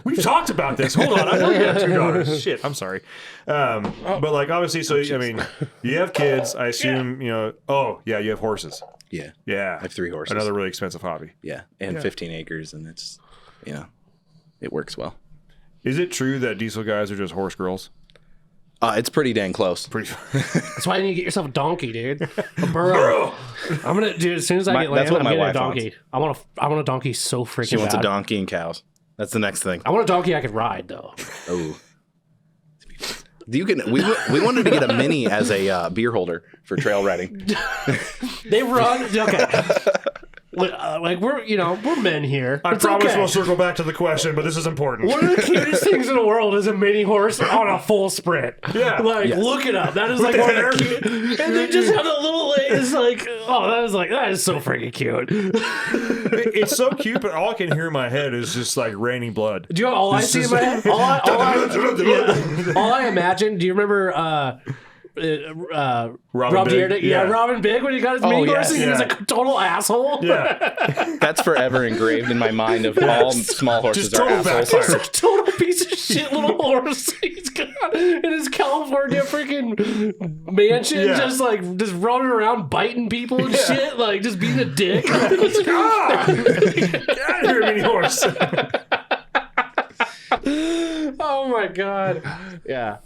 We've talked about this. Hold on. I know you have 2 daughters. Shit. I'm sorry. But like, obviously, so, I mean, you have kids. I assume, you have horses. Yeah. Yeah. I have 3 horses. Another really expensive hobby. Yeah. And 15 acres, and it's, it works well. Is it true that diesel guys are just horse girls? It's pretty dang close. That's why you need to get yourself a donkey, dude. A burro. I'm gonna, dude. As soon as I get land, that's what I'm my getting a wife donkey. I want a donkey so freaking She wants bad. a donkey and cows. That's the next thing. I want a donkey I could ride though. Oh. We wanted to get a mini as a beer holder for trail riding. They run. Okay. Like we're men here. I It's promise okay. we'll circle back to the question, but this is important. One of the cutest things in the world is a mini horse on a full sprint. Yeah. Like, look it up. That is like one of the cute. And they just have the little legs. Like, that is so freaking cute. It's so cute, but all I can hear in my head is just like raining blood. Do you know all I see in my head? All I imagine. Do you remember Rob Big? Dyrdek? Yeah, Robin Big when he got his mini horse and he was a total asshole. Yeah. That's forever engraved in my mind of all small horses Just are total assholes. backfire. He's a total piece of shit little horse. He's got in his California freaking mansion, Yeah. just running around biting people and shit, like just being a dick. Get out of here, mini horse. Oh my god. Yeah.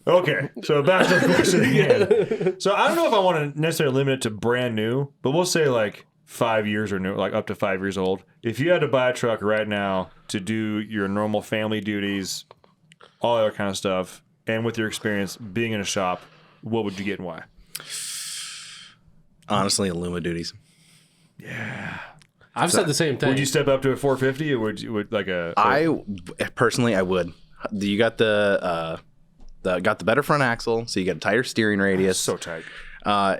Okay, so back to the question again. So I don't know if I want to necessarily limit it to brand new, but we'll say like 5 years or new, like up to 5 years old. If you had to buy a truck right now to do your normal family duties, all that kind of stuff, and with your experience being in a shop, what would you get and why? Honestly, Illuma duties. I've said the same thing. Would you step up to a 450, or would like a? I personally, I would. You got the better front axle, so you get a tighter steering radius. So tight.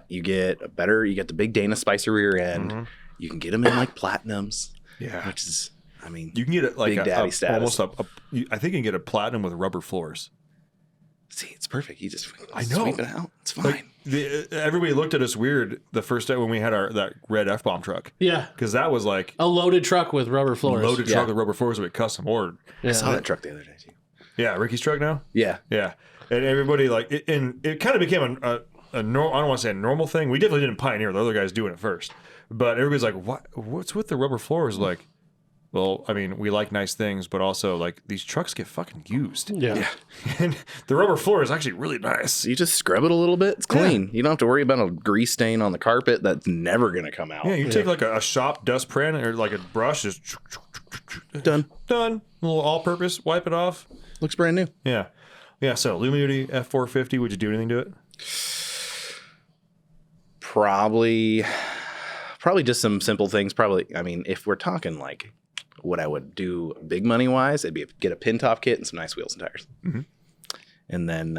You get the big Dana Spicer rear end. You can get them in like platinums. Yeah. Which is, I mean, You can get it like Big Daddy status. almost I think you can get a platinum with rubber floors. see, it's perfect. You just I know. sweep it out. It's fine. Like everybody looked at us weird the first day when we had that red F-bomb truck, Yeah. because that was like A loaded truck with rubber floors. loaded Yeah. truck with rubber floors with custom ordered. Yeah. I saw that truck the other day too. Yeah, Ricky's truck now. Yeah. Yeah, and everybody like it, and it kind of became a I don't want to say a normal thing. We definitely didn't pioneer. The other guys doing it first, but everybody's like, What's with the rubber floors?" Like, well, I mean, we like nice things, but also like these trucks get fucking used. Yeah. And the rubber floor is actually really nice. You just scrub it a little bit. It's clean. You don't have to worry about a grease stain on the carpet that's never going to come out. Yeah, you take like a shop dustpan or like a brush, just Done. done. A little all-purpose, wipe it off. Looks brand new. Yeah, yeah. So Lumidity F450. Would you do anything to it? Probably just some simple things. Probably, I mean, if we're talking like what I would do big money wise, it'd be get a pin top kit and some nice wheels and tires. And then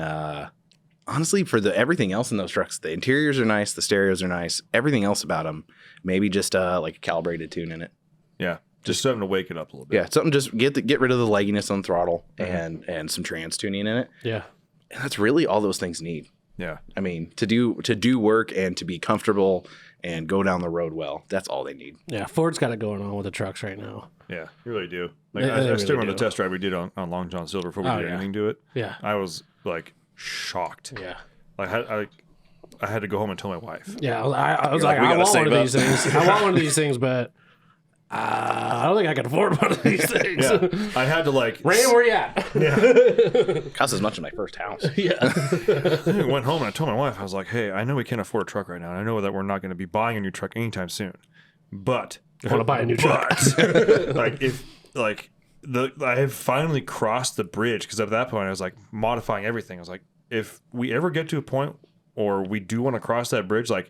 honestly, for everything else in those trucks, the interiors are nice, the stereos are nice, everything else about them, maybe just like a calibrated tune in it. Yeah, just something to wake it up a little bit. Yeah, something just get rid of the legginess on the throttle and some trans tuning in it. Yeah. And that's really all those things need. Yeah. I mean, to do work and to be comfortable and go down the road well, that's all they need. Yeah. Ford's got it going on with the trucks right now. Yeah, you really do. Like They I really still remember do. the test drive we did on Long John Silver before we Oh, did yeah. anything to it. Yeah. I was like shocked. Yeah. Like I had to go home and tell my wife. Yeah. I was like, like, we I gotta want one save of up. these things. I want one of these things, but I don't think I can afford one of these things. Yeah, I had to like. Rain, where you at? Yeah. Cost as much as my first house. I went home and I told my wife, I was like, "Hey, I know we can't afford a truck right now. And I know that we're not going to be buying a new truck anytime soon, but I want to buy a new truck. like if like I have finally crossed the bridge, because at that point I was like modifying everything. I was like, if we ever get to a point or we do want to cross that bridge, like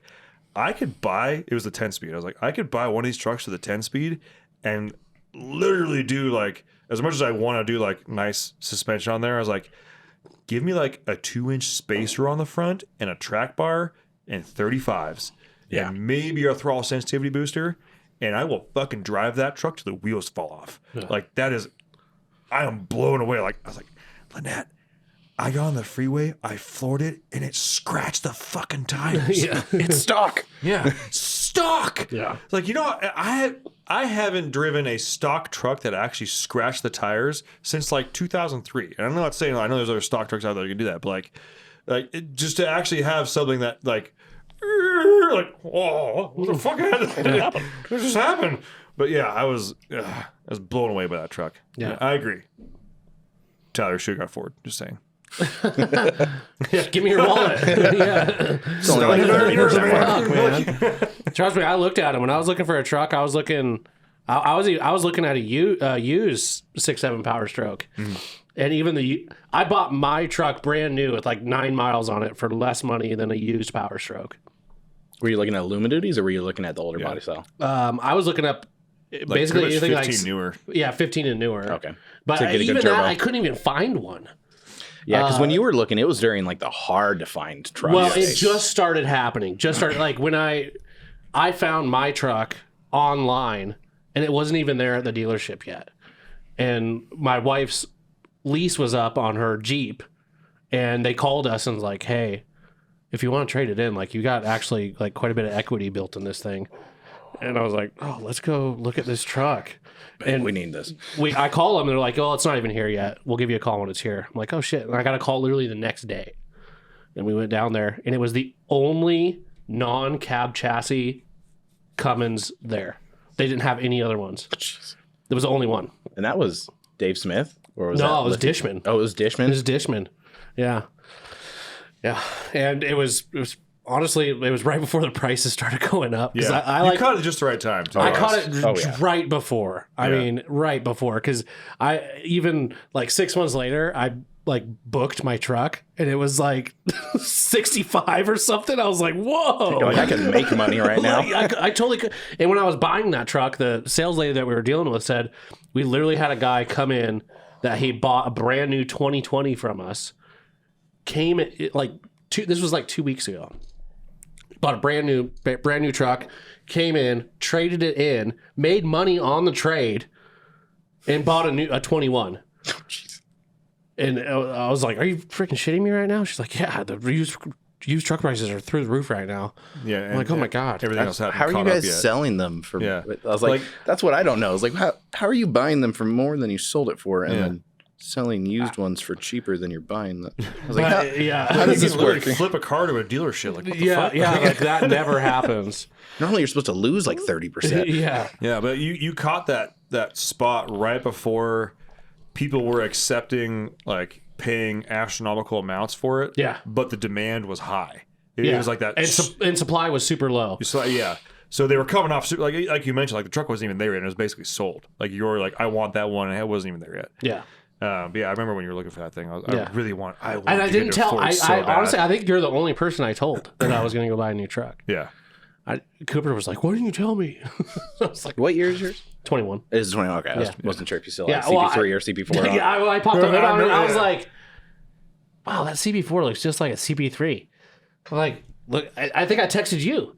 I could buy, it was the 10-speed. I was like, I could buy one of these trucks to the 10-speed and literally do like, as much as I want to do like nice suspension on there, I was like, give me like a 2-inch spacer on the front and a track bar and 35s. Yeah. And maybe a throttle sensitivity booster, and I will fucking drive that truck till the wheels fall off. Like that is, I am blown away. Like I was like, Lynette, I got on the freeway, I floored it, and it scratched the fucking tires. Yeah. It's stock. Yeah, stock. Yeah. Like, you know, I haven't driven a stock truck that actually scratched the tires since like 2003. And I'm not saying, I know there's other stock trucks out there that can do that, but just to actually have something that like, oh, what the fuck happened? What just happened? But yeah, I was blown away by that truck. Yeah. I agree. Tyler should have got Ford. Just saying. Give me your wallet. Yeah. It's only like Fuck, man. Trust me, I looked at him when I was looking for a truck. I was looking at a used 6.7 Power Stroke, and even I bought my truck brand new with like 9 miles on it for less money than a used Power Stroke. Were you looking at Luma duties or were you looking at the older body style? I was looking up basically pretty much anything 15 like newer. Yeah, 15 and newer. Okay. But To get a good even that, turbo. I couldn't even find one. Yeah, because when you were looking, it was during like the hard to find trucks. Well, it just started happening. Just started like when I found my truck online, and it wasn't even there at the dealership yet. And my wife's lease was up on her Jeep, and they called us and was like, "Hey, if you want to trade it in, like you got actually like quite a bit of equity built in this thing." And I was like, "Oh, let's go look at this truck." And we need this. I call them, and they're like, "Oh, it's not even here yet. We'll give you a call when it's here." I'm like, "Oh shit!" And I got a call literally the next day. And we went down there, and it was the only non-cab chassis Cummins there. They didn't have any other ones. There was the only one. And that was Dave Smith? Or was No, that it was Dishman. Oh, it was Dishman? It was Dishman. Yeah. Yeah. And it was honestly, it was right before the prices started going up. Yeah, I you caught it just the right time. I caught it Oh, yeah. right before. I mean, right before. Because I even like 6 months later, I like booked my truck and it was like 65 or something. I was like, whoa. You're like, I can make money right now. Like, I totally could. And when I was buying that truck, the sales lady that we were dealing with said, we literally had a guy come in that he bought a brand new 2020 from us. Came this was like 2 weeks ago. Bought a brand new truck, came in, traded it in, made money on the trade, and bought a 21. And I was like, "Are you freaking shitting me right now?" She's like, "Yeah, the used truck prices are through the roof right now." Yeah, I'm like, "Oh my god!" Everything else hadn't How are you caught up guys yet. selling them for? Yeah. I was like, that's what I don't know. I was like, how are you buying them for more than you sold it for, and Yeah. then selling used ones for cheaper than you're buying them? I was like, How does You this can literally work? flip a car to a dealership. Like, what the Yeah, fuck? yeah, like that never happens. normally you're supposed to lose like 30%. Yeah, Yeah, but you caught that spot right before people were accepting like paying astronomical amounts for it. Yeah. But the demand was high. It was like that. and supply was super low. So yeah. So they were coming off like you mentioned, like the truck wasn't even there yet, and it was basically sold. Like you were like, I want that one, and it wasn't even there yet. Yeah. But yeah, I remember when you were looking for that thing. Yeah. I really want. I want And I to didn't get tell. Ford I so bad. honestly, I think you're the only person I told that I was going to go buy a new truck. Yeah. Cooper was like, "Why didn't you tell me?" I was like, What year is yours? 21. It is 20. Okay, I Yeah. wasn't sure if you still Yeah, had well, CP3 or CP4. on. Yeah, I popped the hood on it, and I was Yeah. like, "Wow, that CB4 looks just like a CB3." I'm like, look, I think I texted you.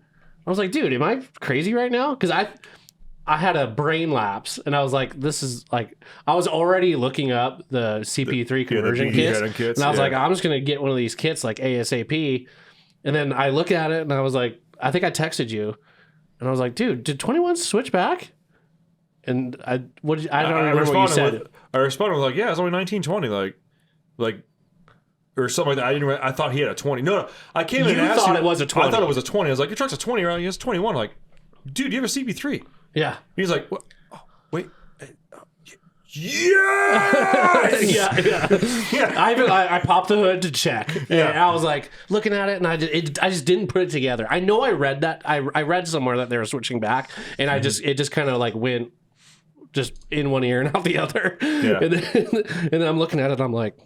I was like, "Dude, am I crazy right now?" Because I had a brain lapse, and I was like, "This is like," I was already looking up the CP3 conversion kits, kits, and I was yeah. like, "I'm just gonna get one of these kits like ASAP." And then I look at it, and I was like, I think I texted you, and I was like, "Dude, did 21 switch back?" And I don't remember what you said. I responded with like, yeah, it's only 1920, like, or something like that. I thought he had a 20. No, I came in and You asked thought him. it was a 20. I thought it was a 20. I was like, your truck's a 20, right? He has 21. I'm like, dude, you have a CB3. Yeah. He's like, what? Oh, wait. Yeah. yeah. I popped the hood to check. And I was like looking at it, and I just didn't put it together. I know I read that. I read somewhere that they were switching back, and it just kind of like went just in one ear and out the other. Yeah. And then I'm looking at it, I'm like,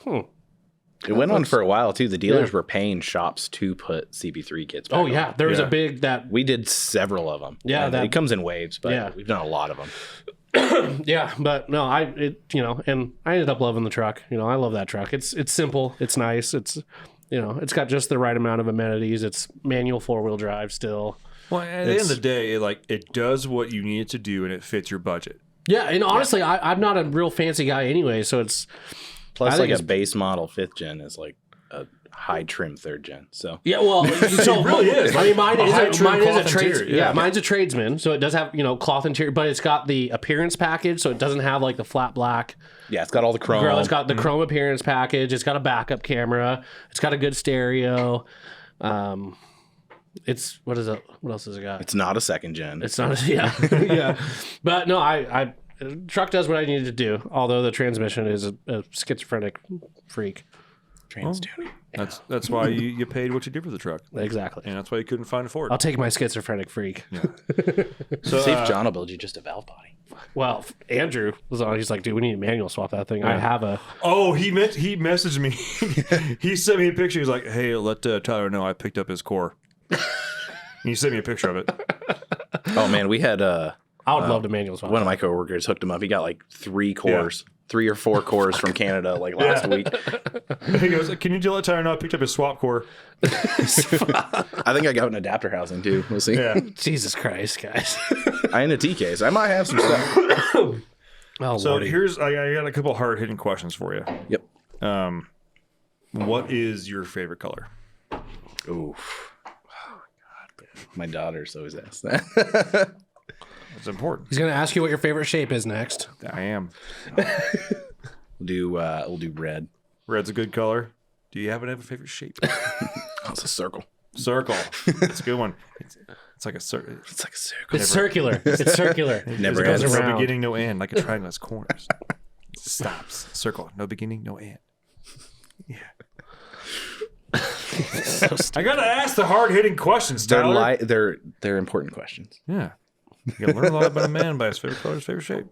It went on for a while too. The dealers were paying shops to put CP3 kits back oh on. yeah, there was Yeah. a big that. We did several of them. Yeah, And that- it comes in waves, but Yeah. we've done a lot of them. Yeah, but no, and I ended up loving the truck. I love that truck. It's simple, it's nice, it's it's got just the right amount of amenities. It's manual 4-wheel drive still. Well, at the end of the day, it does what you need it to do, and it fits your budget. Yeah, and honestly, I'm not a real fancy guy anyway, so it's Plus, I think like a it's- base model 5th gen is like a high trim 3rd gen. So yeah. Well, so really is. I mean, mine A is high-trim a cloth trades. interior, Yeah, yeah. mine's a tradesman, so it does have cloth interior, but it's got the appearance package, so it doesn't have like the flat black. yeah, it's got all the chrome. It's got the chrome appearance package. It's got a backup camera. It's got a good stereo. It's what is it? What else has it got? It's not a 2nd gen. It's not. Yeah, yeah. But no, I truck does what I needed to do. Although the transmission is a schizophrenic freak. trans tuning. That's why you paid what you did for the truck, Exactly. and that's why you couldn't find a Ford. I'll take my schizophrenic freak. So, See if John will build you just a valve body. Well, Andrew was on. He's like, dude, we need to manual swap that thing. I have a. oh, he messaged me. He sent me a picture. He's like, hey, let Tyler know I picked up his core. you sent me a picture of it. Oh man, we had I would love to manual swap. one of my coworkers hooked him up. He got like 3 cores. 3 or 4 cores from Canada like last week. He goes, "Can you deal it, Tyler?" No, I picked up his swap core. I think I got an adapter housing too. We'll see. Yeah. Jesus Christ, guys. I in a T case. I might have some stuff. Oh, So Lordy. I got a couple hard hitting questions for you. Yep. What is your favorite color? Oof. Oh God. My daughters always ask that. It's important. He's going to ask you what your favorite shape is next. I am. We'll do red. Red's a good color. Do you have a favorite shape? Oh, it's a circle. Circle. It's a good one. It's like a circle. It's like a circle. It's circular. It's circular. Never It goes ends. No around. beginning, no end, like a triangle has corners. It stops. Circle. No beginning, no end. Yeah. I gotta ask the hard hitting questions, Tyler. They're important questions. Yeah. You gotta learn a lot about a man by his favorite color, his favorite shape.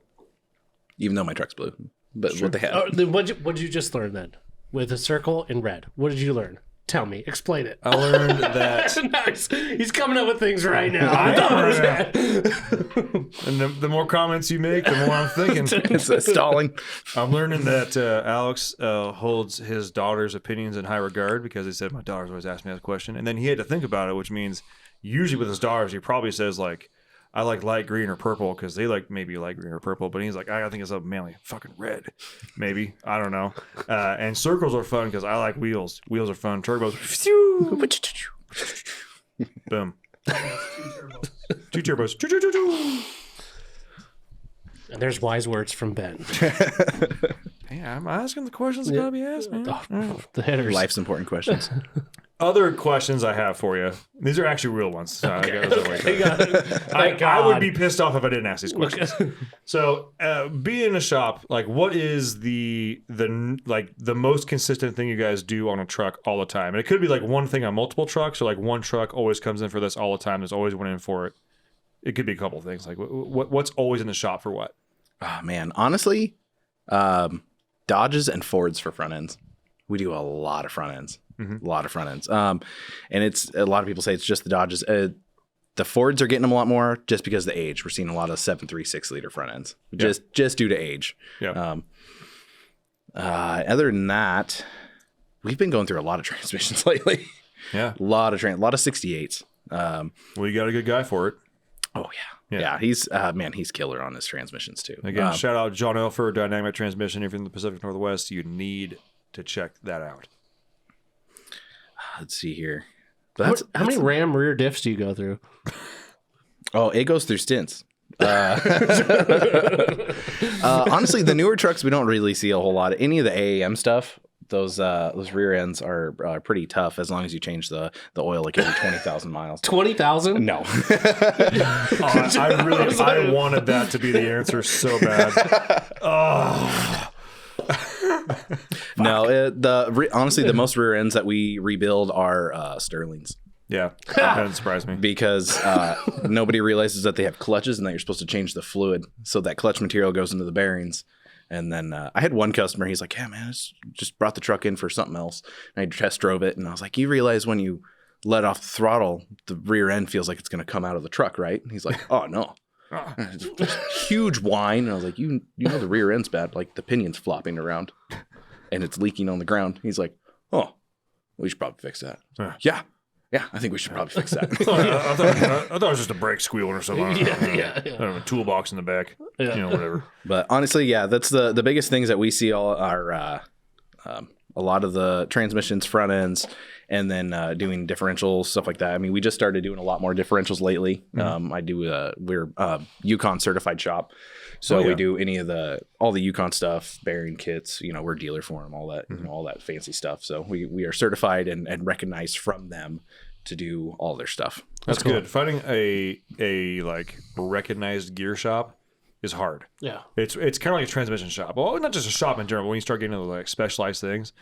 Even though my truck's blue, but what they have. Oh, then what'd you just learn then? With a circle in red. What did you learn? Tell me. Explain it. I learned that. Nice. He's coming up with things right now. And the more comments you make, the more I'm thinking. It's stalling. I'm learning that Alex holds his daughter's opinions in high regard because he said, my daughter's always asked me that question. And then he had to think about it, which means usually with his daughters, he probably says, like, I like light green or purple because they like maybe light green or purple. But he's like, I think it's a manly fucking red. Maybe. I don't know. And circles are fun because I like wheels. Wheels are fun. Turbos. Boom. 2 turbos. And there's wise words from Ben. Hey, I'm asking the questions that gotta be asked, man. The hitters. Life's important questions. Other questions I have for you. These are actually real ones. So Thank I would God. be pissed off if I didn't ask these questions. So, being in a shop, like, what is the most consistent thing you guys do on a truck all the time? And it could be like one thing on multiple trucks, or like one truck always comes in for this all the time. There's always one in for it. It could be a couple of things. Like, what's always in the shop for what? Oh man, honestly, Dodges and Fords for front ends. We do a lot of front ends. A lot of front ends. And it's a lot of people say it's just the Dodges. The Fords are getting them a lot more just because of the age. We're seeing a lot of 7.36 liter front ends, just due to age. Yeah. Other than that, we've been going through a lot of transmissions lately. Yeah. a lot of 68s. Well, you got a good guy for it. Oh yeah. He's he's killer on his transmissions too. Again, shout out John Elfer, Dynamic Transmission. If you're in the Pacific Northwest, you need to check that out. Let's see here. But How many Ram rear diffs do you go through? Oh, it goes through stints. Honestly, the newer trucks we don't really see a whole lot. Any of the AAM stuff, those rear ends are pretty tough as long as you change the oil like every 20,000 miles. 20,000? No. I wanted that to be the answer so bad. No, honestly, the most rear ends that we rebuild are Sterlings. Yeah, that didn't surprise me. Because nobody realizes that they have clutches and that you're supposed to change the fluid. So that clutch material goes into the bearings. And then I had one customer, he's like, yeah, man, I just brought the truck in for something else. And I test drove it. And I was like, you realize when you let off the throttle, the rear end feels like it's going to come out of the truck, right? And he's like, oh, no. Huge whine. And I was like, you know the rear end's bad. Like the pinion's flopping around and it's leaking on the ground. He's like, oh, we should probably fix that. Yeah, I think we should probably fix that. I thought it was just a brake squealing or something. I don't know, a toolbox in the back. Yeah. You know, whatever. But honestly, yeah, that's the biggest things that we see all are a lot of the transmissions, front ends, and then doing differentials, stuff like that. I mean, we just started doing a lot more differentials lately. We're Yukon certified shop. So we do all the Yukon stuff, bearing kits, we're dealer for them, all that, all that fancy stuff. So we are certified and recognized from them to do all their stuff. That's good. Finding a like recognized gear shop is hard. Yeah. It's kind of like a transmission shop. Well, not just a shop in general. When you start getting into like specialized things,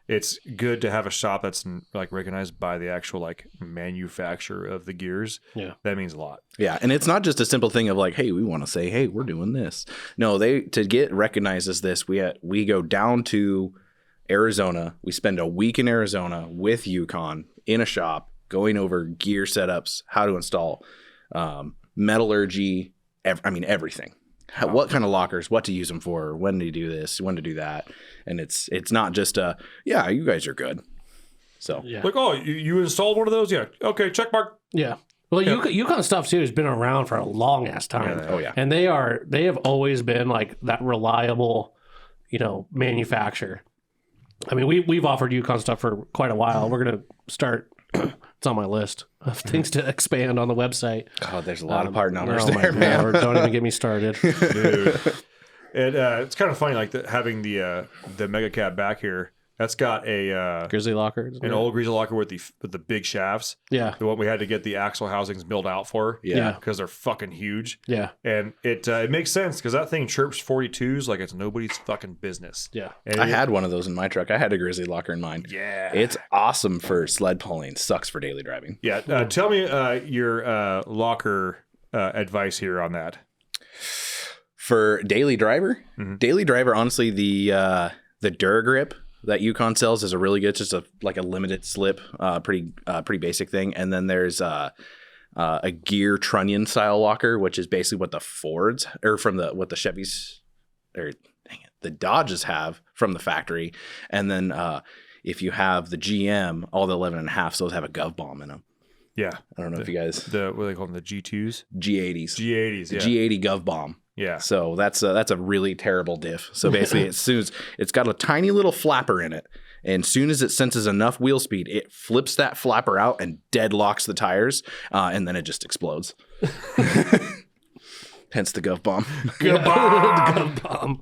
it's good to have a shop that's like recognized by the actual like manufacturer of the gears. Yeah. That means a lot. Yeah, and it's not just a simple thing of like, hey, we want to say, hey, we're doing this. No, to get recognized as this, we go down to Arizona. We spend a week in Arizona with Yukon in a shop going over gear setups, how to install, metallurgy, everything. What kind of lockers, what to use them for, when to do this, when to do that. And it's not just you guys are good. So like, oh, you installed one of those? Yeah. Okay, check mark. Yeah. Well, Yukon stuff too has been around for a long ass time. Oh yeah. And they have always been like that reliable, manufacturer. I mean, we've offered Yukon stuff for quite a while. We're gonna start. It's on my list of things to expand on the website. Oh, there's a lot of part numbers there, man. man. Don't even get me started. Dude. And it's kind of funny, like having the Mega Cab back here. That's got a Grizzly locker, an old Grizzly locker with the big shafts. Yeah, the one we had to get the axle housings milled out for. Yeah, because they're fucking huge. Yeah, and it makes sense because that thing chirps 42s like it's nobody's fucking business. Yeah, and I had one of those in my truck. I had a Grizzly locker in mine. Yeah, it's awesome for sled pulling. Sucks for daily driving. Yeah, tell me your locker advice here on that. For daily driver, honestly, the Duragrip that Yukon sells is a really good, just a limited slip, pretty basic thing. And then there's a gear trunnion style locker, which is basically what the Fords or what the Chevys or the Dodges have from the factory. And then if you have the GM, all the 11.5s, those have a Gov bomb in them. Yeah, I don't know if you guys what do they call them, the G2s, G80s, yeah. G80 Gov bomb. Yeah. So that's a really terrible diff. So basically, as soon as it's got a tiny little flapper in it, and as soon as it senses enough wheel speed, it flips that flapper out and deadlocks the tires, and then it just explodes. Hence the Gov bomb. Gov bomb.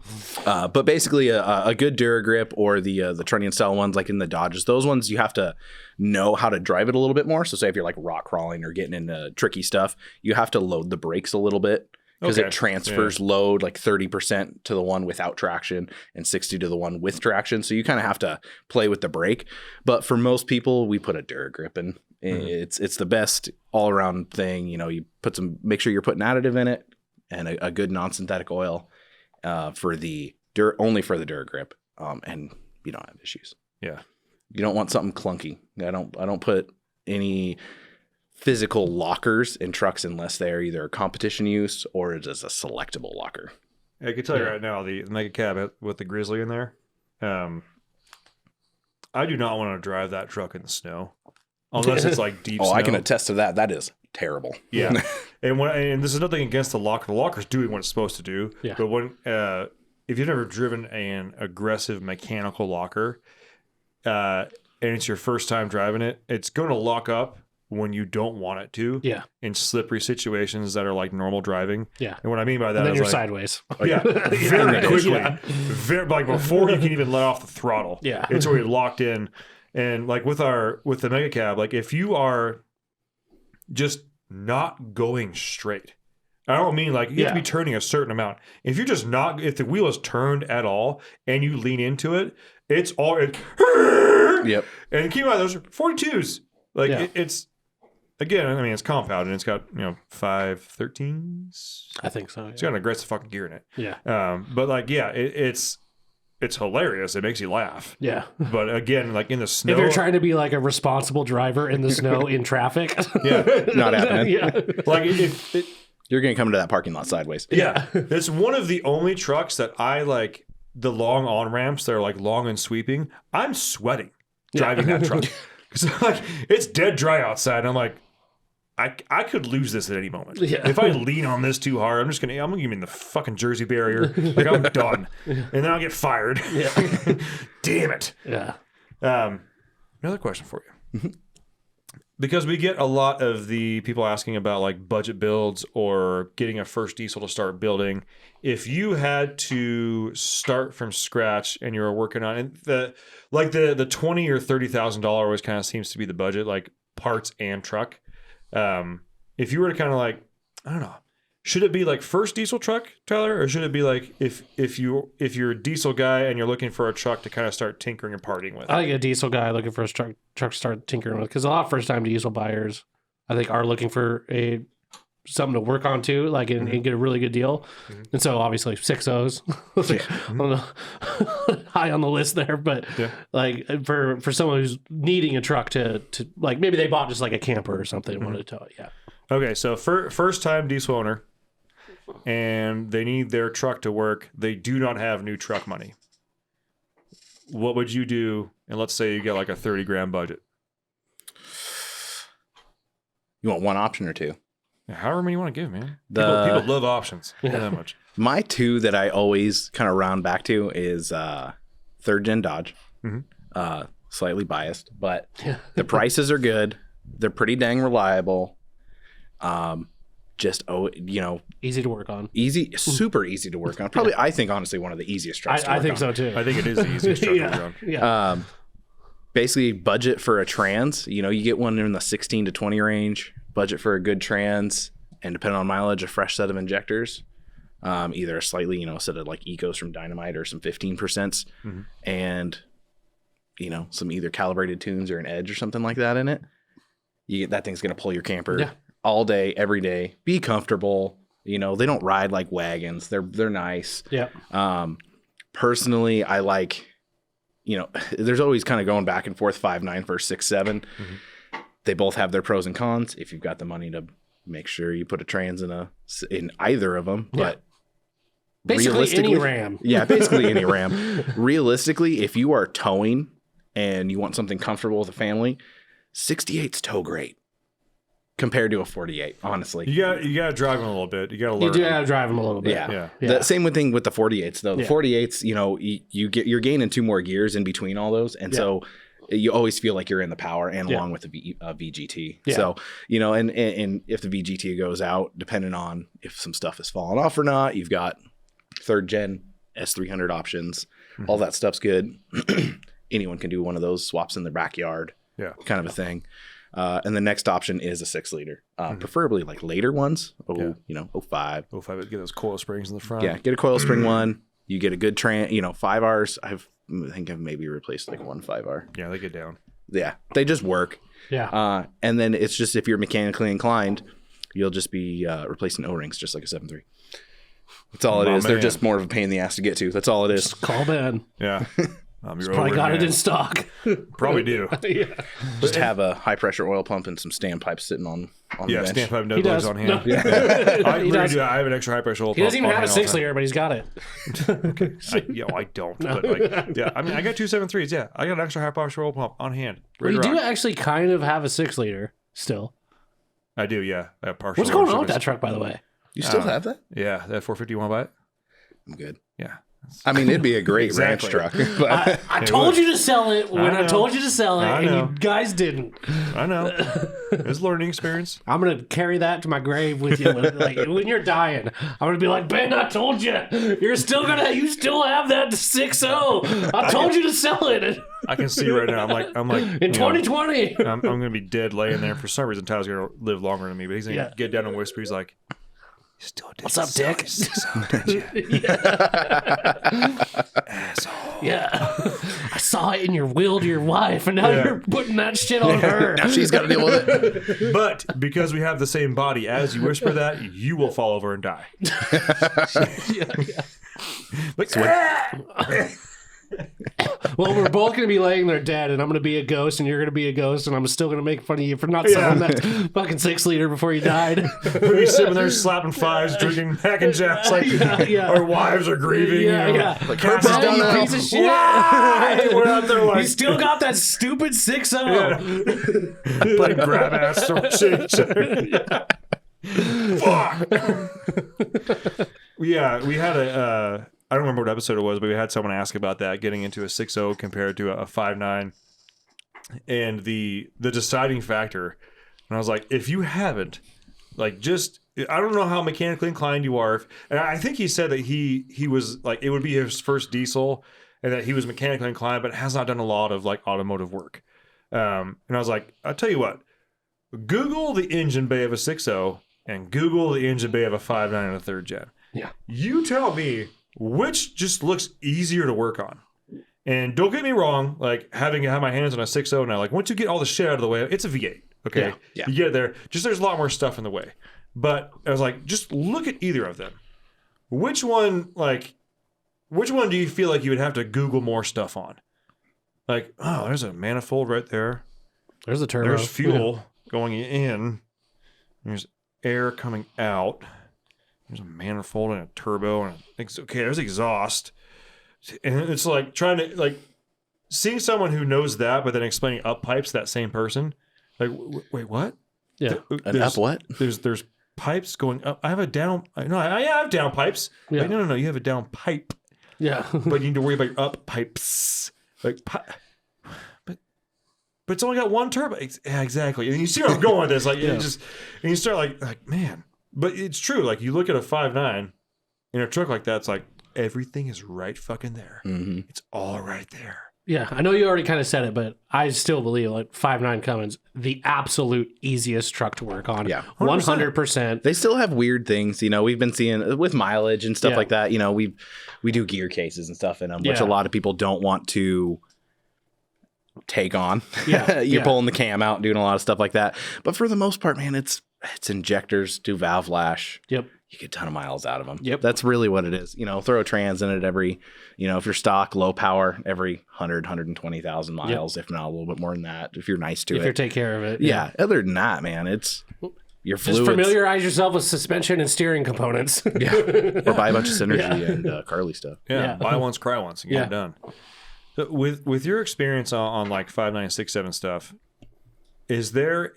But basically, a good Duragrip or the trunnion style ones, like in the Dodges, those ones you have to know how to drive it a little bit more. So say if you're like rock crawling or getting into tricky stuff, you have to load the brakes a little bit. Because it transfers load like 30% to the one without traction and 60 to the one with traction. So you kind of have to play with the brake. But for most people, we put a Duragrip in. It's the best all around thing. You make sure you're putting additive in it and a good non-synthetic oil only for the Duragrip. And you don't have issues. Yeah. You don't want something clunky. I don't put any physical lockers in trucks unless they're either competition use or it is a selectable locker. I can tell you right now, the Mega Cab with the Grizzly in there, I do not want to drive that truck in the snow unless it's like deep snow. I can attest to that. That is terrible. Yeah. and this is nothing against the locker. The locker's doing what it's supposed to do. Yeah. But when if you've never driven an aggressive mechanical locker and it's your first time driving it, it's going to lock up when you don't want it to. Yeah. In slippery situations that are like normal driving. Yeah. And what I mean by that and then is you're like, sideways. Yeah. Very quickly. Yeah. Very, like before you can even let off the throttle. Yeah. It's already locked in. And like with the Mega Cab, like if you are just not going straight, I don't mean like you have to be turning a certain amount. If you're just not, if the wheel is turned at all and you lean into it, it's all, yep. And keep in mind, those are 42s. Like it's, again, I mean, it's compound and it's got, 513s. I think so. Yeah. It's got an aggressive fucking gear in it. Yeah. But like, it's hilarious. It makes you laugh. Yeah. But again, like in the snow. If you're trying to be like a responsible driver in the snow in traffic. Not happening. Yeah. Like you're going to come into that parking lot sideways. Yeah. It's one of the only trucks that I like the long on-ramps that are like long and sweeping. I'm sweating driving that truck. Because like, it's dead dry outside. And I'm like, I could lose this at any moment. Yeah. If I lean on this too hard, I'm gonna give me the fucking Jersey barrier. Like I'm done, and then I'll get fired. Yeah. Damn it. Yeah. Another question for you, because we get a lot of the people asking about like budget builds or getting a first diesel to start building. If you had to start from scratch and you were working on it, the $20,000 or $30,000 always kind of seems to be the budget, like parts and truck. If you were to kind of like, I don't know, should it be like first diesel truck, Tyler, or should it be like if you're a diesel guy and you're looking for a truck to kind of start tinkering and partying with? I think a diesel guy looking for a truck to start tinkering with, because a lot of first time diesel buyers, I think, are looking for a something to work on too, like and get a really good deal. And so obviously 6.0s, high on the list there. But like for someone who's needing a truck to like maybe they bought just like a camper or something and wanted to tow it. Yeah. Okay, so first time diesel owner, and they need their truck to work. They do not have new truck money. What would you do? And let's say you get like a 30 grand budget. You want one option or two? However many you want to give, man. The- People love options. Not that much. My two that I always kind of round back to is third gen Dodge. Slightly biased, but the prices are good. They're pretty dang reliable. Easy to work on. Super easy to work on. Probably, I think, honestly, one of the easiest trucks to work I think on. so too. I think it is the easiest truck to work on. Yeah. Basically, budget for a trans. You get one in the 16 to 20 range. Budget for a good trans, and depending on mileage, a fresh set of injectors. Either a slightly, set of like Ecos from Dynamite or some 15%, and some either calibrated tunes or an edge or something like that in it. That thing's gonna pull your camper all day, every day. Be comfortable. They don't ride like wagons. They're nice. Yeah. Personally, I like. There's always kind of going back and forth 5.9 versus 6.7. They both have their pros and cons. If you've got the money to make sure you put a trans in either of them, but Basically any Ram. Yeah, basically any Ram. Realistically, if you are towing and you want something comfortable with a family, 68's tow great compared to a 48, honestly. You got to drive them a little bit. You got to learn. You do have to drive them a little bit. Yeah. The same thing with the 48s though. The 48s, you're gaining 2 more gears in between all those, and so you always feel like you're in the power and along with the VGT. Yeah. So, and if the VGT goes out, depending on if some stuff is falling off or not, you've got 3rd gen S300 options. All that stuff's good. Anyone can do one of those swaps in their backyard. Yeah. Kind of a thing. And the next option is a 6-liter, preferably like later ones. 05. 05, get those coil springs in the front. Yeah, get a coil spring one. You get a good 5Rs. I think I've maybe replaced like one 5R. Yeah, they get down. Yeah, they just work. Yeah. And then it's just if you're mechanically inclined, you'll just be replacing O-rings just like a 7.3. That's all it is. Man. They're just more of a pain in the ass to get to. That's all it is. Just call Ben. Yeah. Probably got it in stock. Probably do. Just have a high pressure oil pump and some standpipes sitting on the bench. Standpipe no He gloves does. on hand. No. I He does. I have an extra high pressure oil He pump doesn't even on have a hand all the 6-liter, but he's got it. I don't. But I got 2 7.3s. Yeah, I got an extra high pressure oil pump on hand. Well, you do actually kind of have a 6-liter still. I do. Yeah. I have partial What's going on ownership. with that truck, by the way? You still have that? Yeah, that 450. You want to buy it? I'm good. Yeah. I mean, it'd be a great Exactly. ranch truck. But I told you to sell it when I know. told you to sell it, I and know. you guys didn't. I know. It's a learning experience. I'm gonna carry that to my grave with you. When you're dying, I'm gonna be like, Ben, I told you. You still have that 6.0. I told you to sell it I can see right now. I'm like in 2020. I'm gonna be dead laying there. For some reason, Tyler's gonna live longer than me, but he's gonna get down and whisper. He's like, "You still did. What's up, Dick?" Asshole. Yeah. I saw it in your will to your wife, and now you're putting that shit on her. now she's got to deal with it. But because we have the same body, as you whisper that, you will fall over and die. Like, Well, we're both going to be laying there dead, and I'm going to be a ghost, and you're going to be a ghost, and I'm still going to make fun of you for not selling that fucking 6-liter before you died. we're sitting there slapping 5s, drinking Mac and Jacks, like our wives are grieving. Yeah. Like, Her Cass is down you there. piece of shit. Why? We're out there like You still got that stupid 6.0. playing grab ass, throwing shit at each other. Fuck. Yeah, we had a. I don't remember what episode it was, but we had someone ask about that, getting into a 6.0 compared to a 5.9, and the deciding factor. And I was like, if you haven't, like, just I don't know how mechanically inclined you are. And I think he said that he was like, it would be his first diesel, and that he was mechanically inclined, but has not done a lot of like automotive work. And I was like, I'll tell you what, Google the engine bay of a 6.0 and Google the engine bay of a 5.9 and a 3rd gen. Yeah. You tell me which just looks easier to work on. And don't get me wrong, like having my hands on a 6.0 now, like once you get all the shit out of the way, it's a V8. Okay. Yeah. You get there, just there's a lot more stuff in the way. But I was like, just look at either of them. Which one do you feel like you would have to Google more stuff on? Like, oh, there's a manifold right there. There's a turbo. There's fuel going in. There's air coming out. There's a manifold and a turbo. And okay, there's exhaust. And it's like trying to, like, seeing someone who knows that, but then explaining up pipes to that same person. Like, wait, what? Yeah. An up what? There's pipes going up. I have a down. No, I have down pipes. Yeah. Like, no. You have a down pipe, Yeah. but you need to worry about your up pipes. Like, but it's only got one turbo. Yeah, exactly. And you see where I'm going with this. Like, and you start like, man. But it's true. Like, you look at a 5.9 in a truck like that. It's like everything is right fucking there. Mm-hmm. It's all right there. Yeah, I know you already kind of said it, but I still believe like 5.9 Cummins, the absolute easiest truck to work on. Yeah, 100%. They still have weird things, you know. We've been seeing with mileage and stuff like that. You know, we do gear cases and stuff in them, which a lot of people don't want to take on. Yeah, You're pulling the cam out and doing a lot of stuff like that. But for the most part, man, it's injectors, do valve lash. Yep. You get a ton of miles out of them. Yep. That's really what it is. You know, throw a trans in it every, you know, if you're stock, low power, every 120,000 miles, if not a little bit more than that, if you're nice to it. If you take care of it. Yeah. Other than that, man, it's your fluids. Just familiarize yourself with suspension and steering components. Yeah. Or buy a bunch of Synergy and Carly stuff. Yeah. Buy once, cry once, and get it done. So with your experience on like 5.9, 6.7 stuff, is there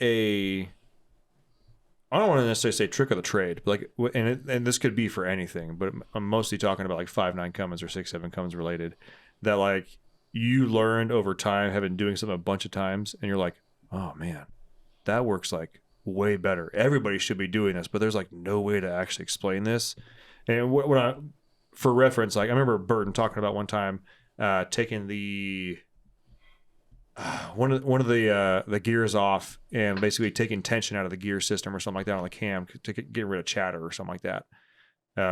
I don't want to necessarily say trick of the trade, but like, and this could be for anything, but I'm mostly talking about like 5.9 Cummins or 6.7 Cummins related, that like you learned over time, having doing something a bunch of times, and you're like, oh man, that works like way better. Everybody should be doing this, but there's like no way to actually explain this. And for reference, like I remember Burton talking about one time taking the one of the gears off and basically taking tension out of the gear system or something like that on the cam to get rid of chatter or something like that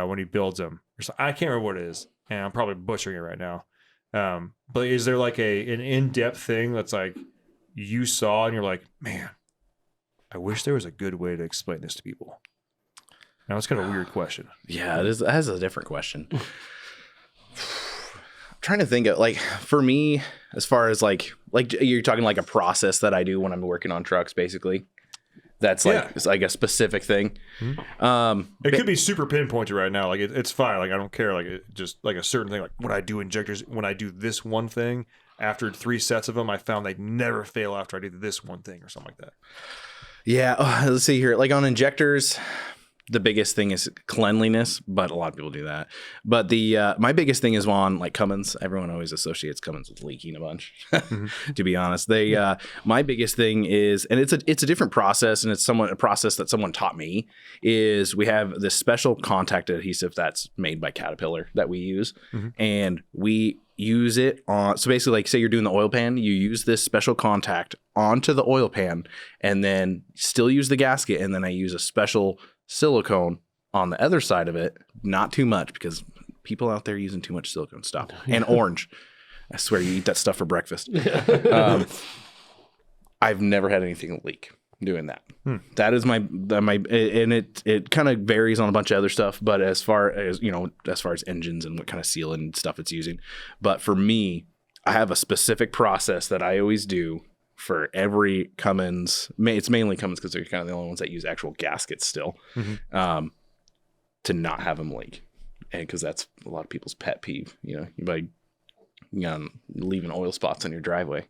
when he builds them. I can't remember what it is, and I'm probably butchering it right now. But is there like an in-depth thing that's like you saw and you're like, man, I wish there was a good way to explain this to people? Now it's kind of a weird question. Yeah, it is. It has a different question. Trying to think of like for me, as far as like you're talking like a process that I do when I'm working on trucks, basically. That's like it's like a specific thing. Mm-hmm. It could be super pinpointed right now. Like it's fine. Like I don't care. Like it just like a certain thing. Like when I do injectors, when I do this one thing, after 3 sets of them, I found they never fail after I do this one thing or something like that. Yeah. Let's see here. Like on injectors, the biggest thing is cleanliness, but a lot of people do that. But the my biggest thing is on like Cummins. Everyone always associates Cummins with leaking a bunch. To be honest, my biggest thing is, and it's a different process, and it's a process that someone taught me. Is we have this special contact adhesive that's made by Caterpillar that we use, and we use it on. So basically, like say you're doing the oil pan, you use this special contact onto the oil pan, and then still use the gasket, and then I use a special silicone on the other side of it, not too much because people out there using too much silicone. Stop. And orange. I swear you eat that stuff for breakfast. I've never had anything leak doing that. That is my and it kind of varies on a bunch of other stuff, but as far as engines and what kind of seal and stuff it's using. But for me, I have a specific process that I always do for every Cummins. It's mainly Cummins because they're kind of the only ones that use actual gaskets still, to not have them leak. And because that's a lot of people's pet peeve, you by leaving oil spots on your driveway.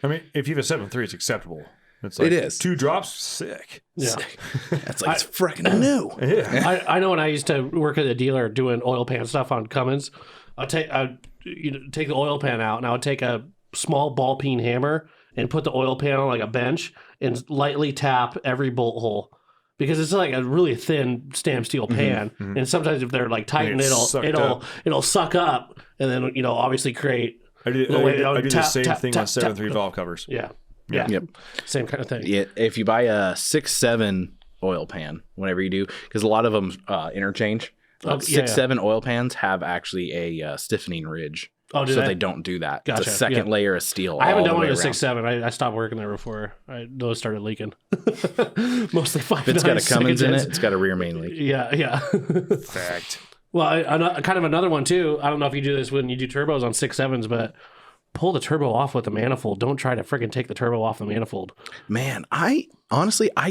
I mean, if you have a 7.3, it's acceptable. It's like it is 2 drops, sick. Yeah. Sick. That's like it's freaking new. Yeah. I know when I used to work at a dealer doing oil pan stuff on Cummins, I'd take the oil pan out, and I would take a small ball peen hammer and put the oil pan on like a bench and lightly tap every bolt hole, because it's like a really thin stem steel pan, and sometimes if they're like tightened, it'll suck up, and then obviously create. I do the same thing on 7.3 valve covers. Yeah. Yep. Same kind of thing. Yeah. If you buy a 6.7 oil pan, whenever you do, because a lot of them interchange. 6.7 oil pans have actually a stiffening ridge Oh, so they don't do that. Gotcha, It's a second yeah. layer of steel. I haven't all done the one way with a around. 6.7. I stopped working there before those started leaking. Mostly 5.9. It's got a Cummins in it. 6.10s. It's got a rear main leak. Yeah. Fact. Well, kind of another one too. I don't know if you do this when you do turbos on 6.7s, but pull the turbo off with the manifold. Don't try to freaking take the turbo off the manifold. Man, I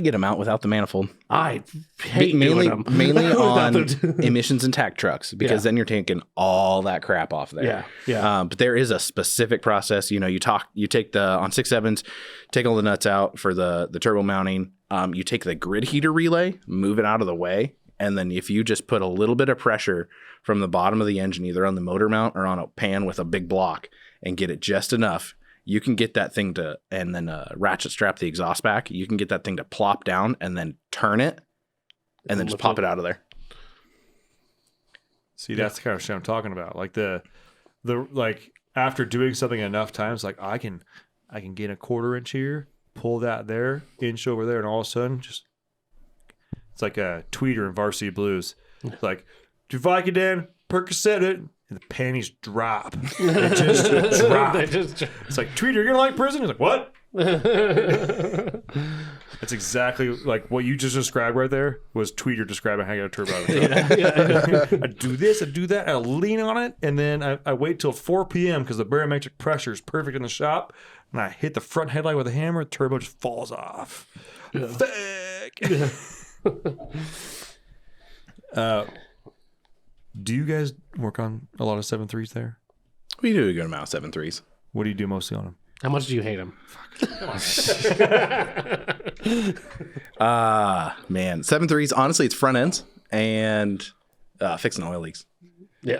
get them out without the manifold. I hate mainly doing them. mainly Without on them. emissions and tack trucks because then you're taking all that crap off there. Yeah. But there is a specific process. You take on 6.7s, take all the nuts out for the turbo mounting. You take the grid heater relay, move it out of the way, and then if you just put a little bit of pressure from the bottom of the engine, either on the motor mount or on a pan with a big block, and get it just enough, you can get that thing to, and then ratchet strap the exhaust back. You can get that thing to plop down and then turn it, and then just pop it out of there. See, that's the kind of shit I'm talking about. Like the like after doing something enough times, like I can get a 1/4 inch here, pull that there, inch over there, and all of a sudden it's like a tweeter in Varsity Blues. It's like, do Vicodin, Percocet it, and the panties drop. They just drop. It's like, tweeter, you're gonna like prison? He's like, what? That's exactly like what you just described right there was Tweeter describing how you get a turbo out of the truck. I do this, I do that, I lean on it, and then I wait till 4 p.m. because the barometric pressure is perfect in the shop, and I hit the front headlight with a hammer, the turbo just falls off. Yeah. Thick. Do you guys work on a lot of 7.3s there? We do a good amount of 7.3s. What do you do mostly on them? How much do you hate him? Man, 7.3s, honestly, it's front ends and fixing oil leaks. Yeah.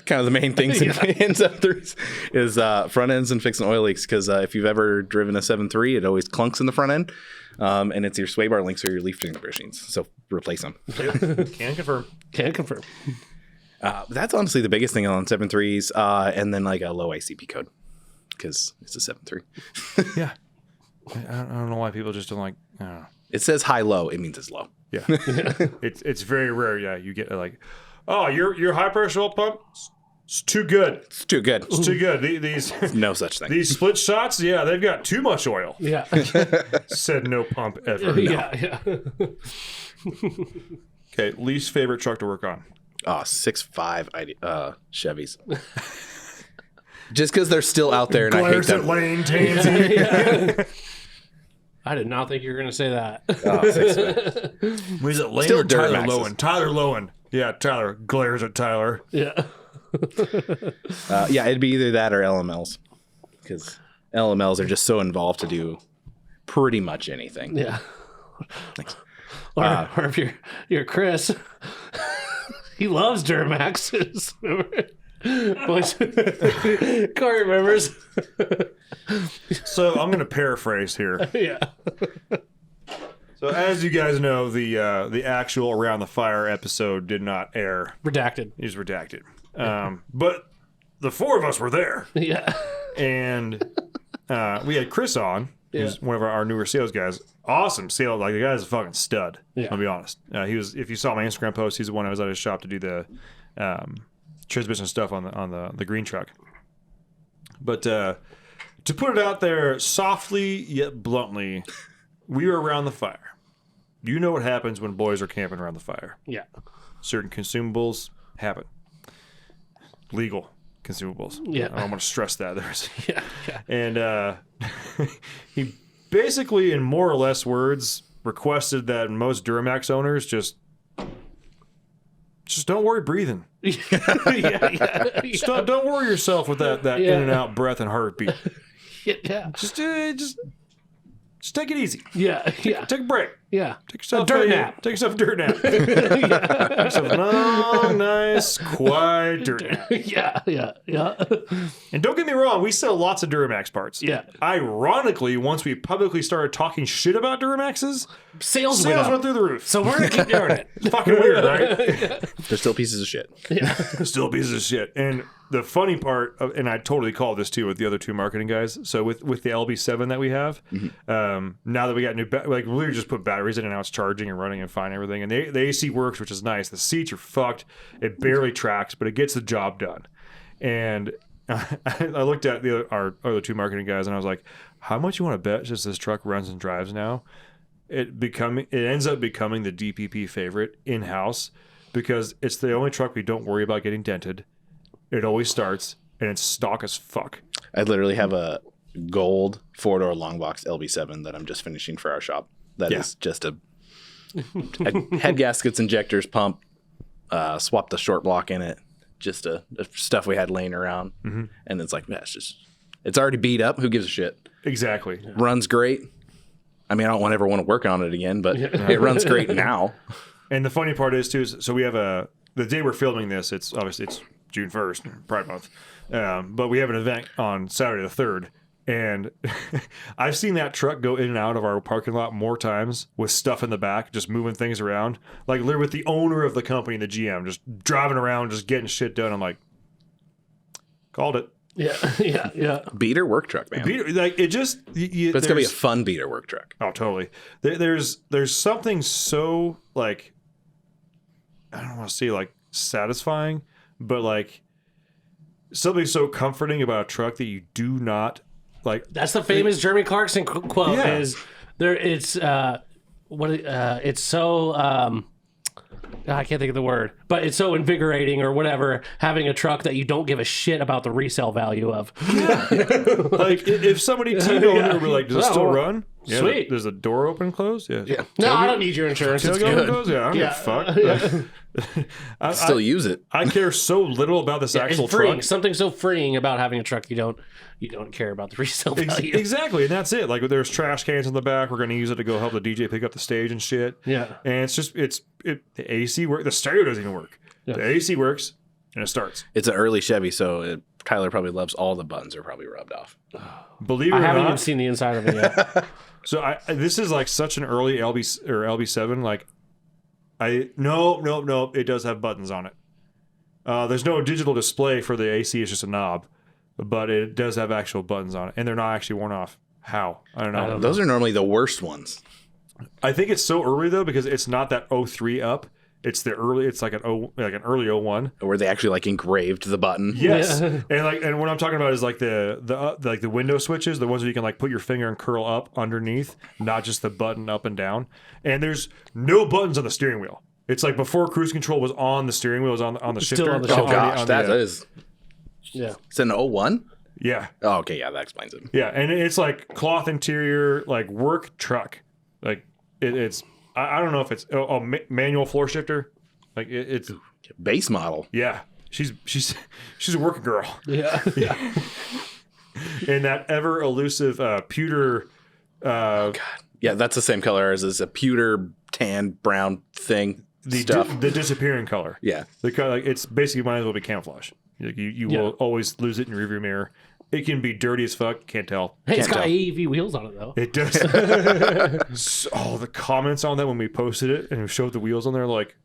Kind of the main things in 7.3s is front ends and fixing oil leaks, because if you've ever driven a 7.3, it always clunks in the front end, and it's your sway bar links or your leaf finger bushings, so replace them. Can confirm. That's honestly the biggest thing on 7.3s, and then like a low ICP code, because it's a 7.3. Yeah. I don't know why people just don't like, I don't know. It says high-low, it means it's low. Yeah. It's very rare. Yeah. You get like, oh, your high pressure oil pump, it's too good. It's too good. It's too good. These No such thing. These split shots, yeah, they've got too much oil. Yeah. Said no pump ever. Yeah. Okay, least favorite truck to work on. 6.5 Chevys. Just because they're still out there and I hate them. Lane Tansy. I did not think you were going to say that. 6.5. Was it Lane Still or Tyler Duramaxes. Lowen? Tyler Lowen. Yeah, Tyler glares at Tyler. Yeah. Yeah, it'd be either that or LMLs, because LMLs are just so involved to do pretty much anything. Yeah. Or if you're Chris, he loves Duramaxes. Boys, Corey remembers. So I'm going to paraphrase here. Yeah. So as you guys know, the actual Around the Fire episode did not air. Redacted. It was redacted. But the four of us were there. Yeah. And we had Chris on, who's one of our newer sales guys. Awesome sales. Like, the guy's a fucking stud. Yeah. I'll be honest. He was, if you saw my Instagram post, he's the one I was at his shop to do the transmission stuff on the green truck. But to put it out there softly yet bluntly, we were around the fire. You know what happens when boys are camping around the fire. Yeah. Certain consumables happen. Legal consumables. Yeah. I don't want to stress that. There's Yeah. and he basically, in more or less words, requested that most Duramax owners just don't worry breathing. Just don't worry yourself with that in and out breath and heartbeat. Yeah. Just take it easy. Yeah. Take a break. Yeah. Take yourself dirt nap. Take yourself a dirt nap. Take yourself a long, nice, quiet dirt nap. Yeah. And don't get me wrong, we sell lots of Duramax parts. Yeah. Ironically, once we publicly started talking shit about Duramaxes, Sales sales went went up. through the roof. So we're going to keep doing it. It's fucking weird, right? They're still pieces of shit. Still pieces of shit. And the funny part, and I totally called this too with the other two marketing guys. So with the LB7 that we have, now that we got new, like, we just put batteries in and now it's charging and running and fine and everything. And the AC works, which is nice. The seats are fucked. It barely tracks, but it gets the job done. And I looked at our other two marketing guys, and I was like, "How much you want to bet just this truck runs and drives now?" It ends up becoming the DPP favorite in house because it's the only truck we don't worry about getting dented. It always starts, and it's stock as fuck. I literally have a gold 4-door long box LB7 that I'm just finishing for our shop. That is just a head gaskets, injectors, pump, swapped the short block in it. Just stuff we had laying around. Mm-hmm. And it's like, it's already beat up. Who gives a shit? Exactly. Runs great. I mean, I don't ever want to work on it again, but it runs great now. And the funny part is, too, so we have the day we're filming this, it's June 1st, Pride Month. But we have an event on Saturday the 3rd. And I've seen that truck go in and out of our parking lot more times with stuff in the back, just moving things around. Like literally with the owner of the company, the GM, just driving around, just getting shit done. I'm like, called it. Yeah. Beater work truck, man. Beater, like it just. But it's gonna be a fun beater work truck. Oh, totally. There's something so like, I don't want to say like satisfying, but like something so comforting about a truck that you do not. Like that's the famous Jeremy Clarkson quote. Yeah. Is there? It's so I can't think of the word, but it's so invigorating or whatever having a truck that you don't give a shit about the resale value of. Yeah. Like if somebody T-boned were like, does it still run? Yeah, Sweet. There's a door open and close. Yeah. No, I don't need your insurance. It's Tailgate open and good. close? Yeah, I don't give a fuck. Still use it. I care so little about this actual It's freeing. truck. Something so freeing about having a truck you don't care about the resale value. Exactly, and that's it. Like there's trash cans in the back. We're going to use it to go help the DJ pick up the stage and shit. Yeah. And it's just the AC works. The stereo doesn't even work. Yeah. The AC works and it starts. It's an early Chevy, so Tyler probably loves all the buttons are probably rubbed off. Believe it or I haven't not, even seen the inside of it yet. So this is like such an early LB7. Like no, it does have buttons on it. There's no digital display for the AC. It's just a knob, but it does have actual buttons on it, and they're not actually worn off. How? I don't know. Those are normally the worst ones. I think it's so early though because it's not that 03 up. It's the early. It's like an early 01. Where they actually like engraved the button. Yes, and what I'm talking about is like the window switches, the ones where you can like put your finger and curl up underneath, not just the button up and down. And there's no buttons on the steering wheel. It's like before cruise control was on the steering wheel, it was on the shifter. on the Oh shifter. gosh, that is. Yeah. It's an 01? Yeah. Oh, okay, yeah, that explains it. Yeah, and it's like cloth interior, like work truck. Like it's. I don't know if it's manual floor shifter. Like it's Base model. yeah. She's a working girl. Yeah. And that ever elusive pewter. God. Yeah, that's the same color as a pewter tan brown thing. The disappearing color. Yeah. The color, like it's basically might as well be camouflage. Like you will always lose it in your rearview mirror. It can be dirty as fuck. Can't tell. Hey, it's Can't got tell. AEV wheels on it though. It does. The comments on that when we posted it and we showed the wheels on there, like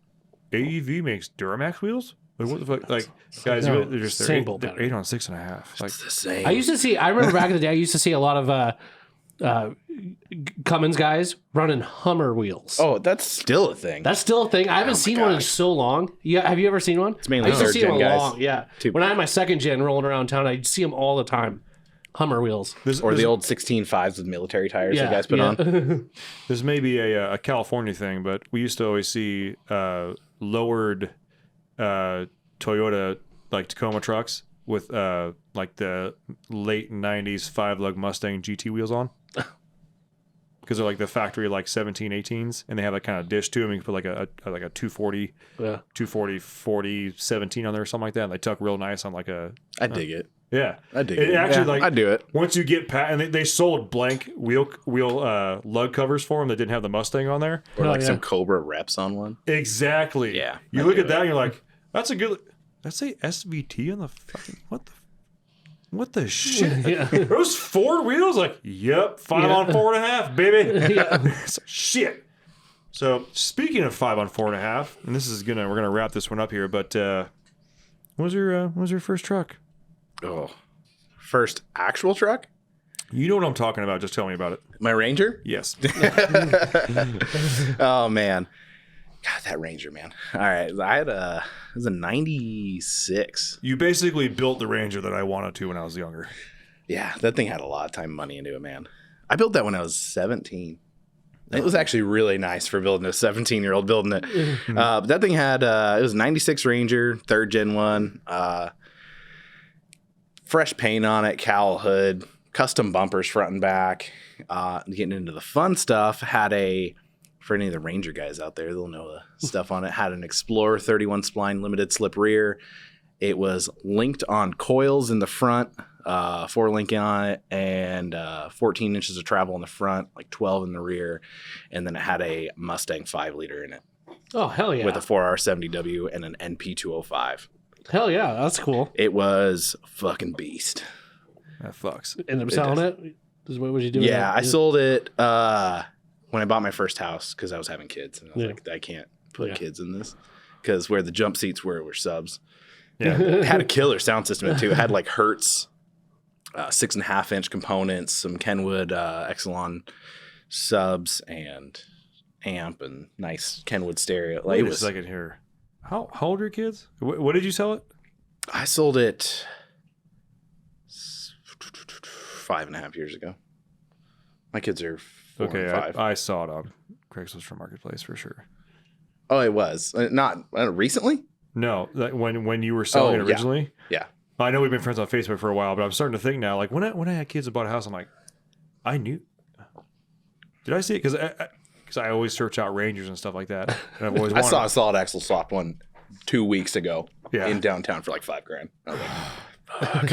AEV makes Duramax wheels. Like what the fuck? Like guys, No, they're just same they're bolt 8 on 6.5. Like It's the same. I remember back in the day, I used to see a lot of Cummins guys running Hummer wheels. Oh, that's still a thing. That's still a thing. I haven't seen one in so long. Yeah, have you ever seen one? It's mainly I used to third see gen them guys. long. Yeah, Two- when I had my second gen rolling around town, I'd see them all the time. Hummer wheels. or the old 16.5s with military tires that guys put on. this may be a California thing, but we used to always see lowered Toyota like Tacoma trucks with like the late 90s 5-lug Mustang GT wheels on. Because they're like the factory like 17, 18s, and they have that kind of dish to them. You can put like a 240, 240, 40, 17 on there or something like that, and they tuck real nice on like a. I dig it. Yeah, I dig it. it. Actually, Yeah, like I'd do it. once you get past, and they sold blank wheel lug covers for them that didn't have the Mustang on there. Or like yeah. some Cobra reps on one. Exactly. Yeah, You I'd look do at that, and you're like, that's a good. Let's say SVT on the fucking what the shit? Those 4 wheels? Like, yep, 5 on 4.5, baby. It's like, shit. So speaking of 5 on 4.5, and we're gonna wrap this one up here. But what was your first truck? Oh, first actual truck? You know what I'm talking about. Just tell me about it. My Ranger? Yes. Oh man, God, that Ranger, man. All right, it was a 96. You basically built the Ranger that I wanted to when I was younger. Yeah, that thing had a lot of time and money into it, man. I built that when I was 17. It was actually really nice for building a 17-year-old building it. But that thing had, it was a 96 Ranger, 3rd gen one, fresh paint on it, cowl hood, custom bumpers front and back. Getting into the fun stuff, had for any of the Ranger guys out there, they'll know the stuff on it, had an Explorer 31 spline limited slip rear. It was linked on coils in the front, 4 linking on it, and 14 inches of travel in the front, like 12 in the rear. And then it had a Mustang 5-liter in it. Oh, hell yeah. With a 4R70W and an NP205. Hell yeah, that's cool. It was a fucking beast. That fucks. End up selling it? What would you do with Yeah, that? I sold it when I bought my first house because I was having kids. And I was Yeah. like, I can't put Yeah. kids in this. Because where the jump seats were subs. Yeah. It had a killer sound system in it too. It had like Hertz 6.5-inch components, some Kenwood Exelon subs, and amp, and nice Kenwood stereo. Like, Wait it a was. second here. How old are your kids? What did you sell it? I sold it 5.5 years ago. My kids are 4 and Okay, 5. I saw it on Craigslist for Marketplace for sure. Oh, it was not recently. No, when you were selling it yeah. originally. Yeah. I know we've been friends on Facebook for a while, but I'm starting to think now, like when I had kids and bought a house, I'm like, I knew. Did I see it? Because I always search out Rangers and stuff like that. And I've always I wanted saw a solid axle swap one 2 weeks ago Yeah. in downtown for like $5,000. I was like,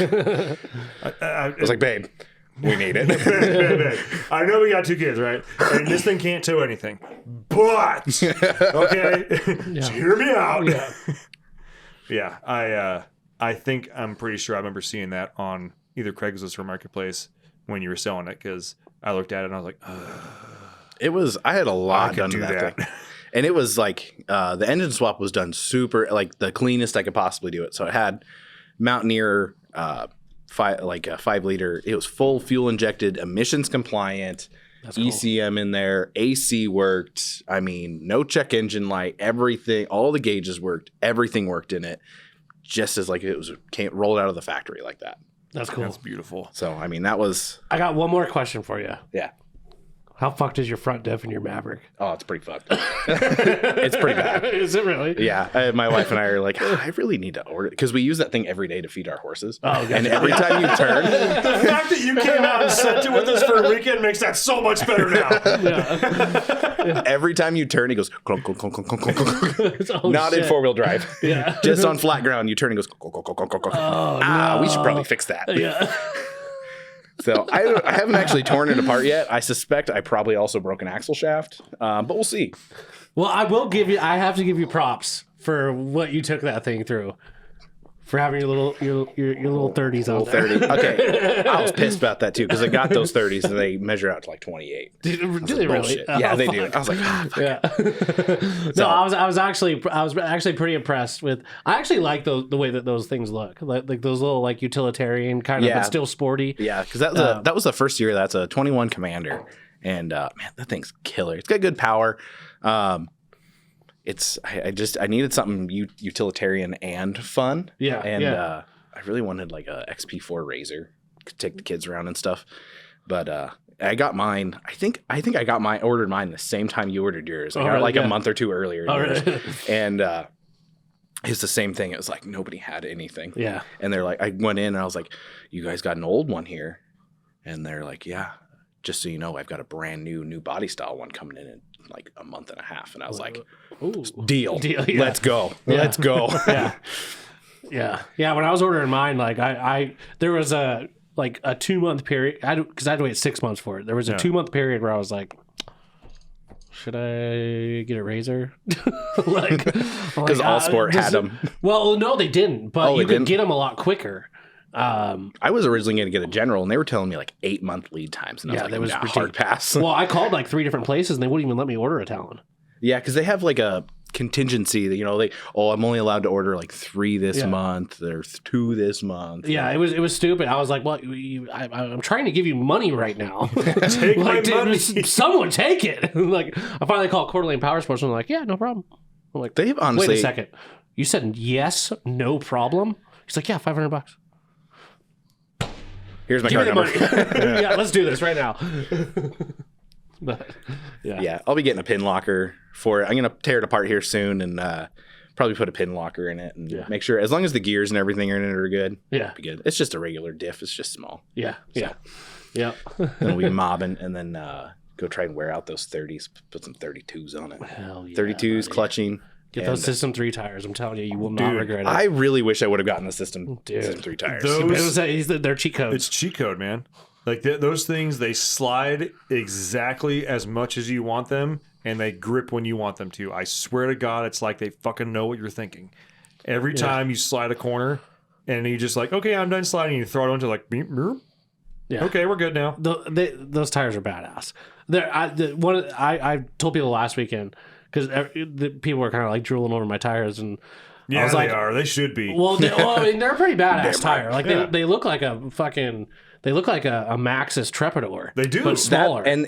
I was like, babe, we need it. Babe, I know we got 2 kids, right? And this thing can't tow anything. But okay, just hear me out. Yeah. Yeah, I think I'm pretty sure I remember seeing that on either Craigslist or Marketplace when you were selling it because I looked at it and I was like, I had a lot I could done to do that that. thing. And it was like, the engine swap was done super, like the cleanest I could possibly do it. So it had Mountaineer, 5-liter. It was full fuel injected, emissions compliant, That's cool. ECM in there, AC worked. I mean, no check engine light, everything, all the gauges worked, everything worked in it, just as like it was rolled out of the factory like that. That's cool. that's beautiful. So I mean, that was I got one more question for you. yeah. How fucked is your front diff in your Maverick? Oh, it's pretty fucked. It's pretty bad. Is it really? Yeah, my wife and I are like, I really need to order it because we use that thing every day to feed our horses. Oh, gotcha. And every time you turn, The fact that you came out and sent it with us for a weekend makes that so much better now. every time you turn, it goes clunk, clunk, clunk, clunk, clunk, clunk, clunk. Oh, Not in shit. 4-wheel drive. Yeah. Just on flat ground, you turn and goes clunk, clunk, clunk, clunk, clunk. Oh, We should no. probably fix that. Yeah. So I haven't actually torn it apart yet. I suspect I probably also broke an axle shaft, but we'll see. Well, I have to give you props for what you took that thing through. For having your little 30s on Little there. 30. Okay, I was pissed about that too because I got those 30s and they measure out to like 28. Do they really? Bullshit. Yeah, Oh, they fuck. do. I was like, fuck. Yeah. No, I was actually pretty impressed with. I actually like the way that those things look, like those little like utilitarian kind of, Yeah. but still sporty. Yeah, because that was the first year. That's a 21 Commander, and man, that thing's killer. It's got good power. I needed something utilitarian and fun. Yeah, and yeah. I really wanted like a XP4 Razor, could take the kids around and stuff. But I got mine. I think I ordered mine the same time you ordered yours. I got it really? like Yeah. a month or two earlier. Oh, than yours. really? And it's the same thing. It was like nobody had anything. Yeah. And they're like, I went in and I was like, you guys got an old one here? And they're like, yeah. Just so you know, I've got a brand new body style one coming in like a month and a half. And I was like, Ooh. deal. Yeah. Let's go. Yeah. Let's go. Yeah. When I was ordering mine, like there was a 2-month period. Because I had to wait 6 months for it. There was a 2-month period where I was like, should I get a Razor? Because All Sport had them. Well, no, they didn't. But Oh, you they could didn't? get them a lot quicker. I was originally going to get a General, and they were telling me like 8-month lead times. And I was like, that was hard ridiculous. pass. Well, I called like 3 different places, and they wouldn't even let me order a Talon. Yeah, because they have like a contingency that, I'm only allowed to order like 3 this month. There's 2 this month. Yeah, it was stupid. I was like, well, I'm trying to give you money right now. Take my money. Someone take it. Like, I finally called Coeur d'Alene Power Sports and I'm like, yeah, no problem. I'm like, They've honestly. wait a second. You said yes, no problem? He's like, yeah, $500. Here's my Give me card the number. money. Yeah, let's do this right now. But Yeah, I'll be getting a pin locker for it. I'm gonna tear it apart here soon and probably put a pin locker in it and make sure, as long as the gears and everything are in it are good, Yeah. be good. It's just a regular diff. It's just small. yeah. Then we'll be mobbing and then go try and wear out those 30s. Put some 32s on it. Hell yeah. 32s clutching. Get those System 3 tires. I'm telling you will not regret it. I really wish I would have gotten the System 3 tires. They're cheat codes. It's cheat code, man. Like those things, they slide exactly as much as you want them, and they grip when you want them to. I swear to God, it's like they fucking know what you're thinking. Every time you slide a corner, and you just like, okay, I'm done sliding. You throw it onto like, beep, beep. Yeah. Okay, we're good now. Those tires are badass. I told people last weekend because people were kind of like drooling over my tires, and Yeah, I was they like, are. They should be. well, I mean, they're a pretty badass tire. Like Yeah. they look like a fucking. They look like a Maxxis Trepidor. They do. but smaller. And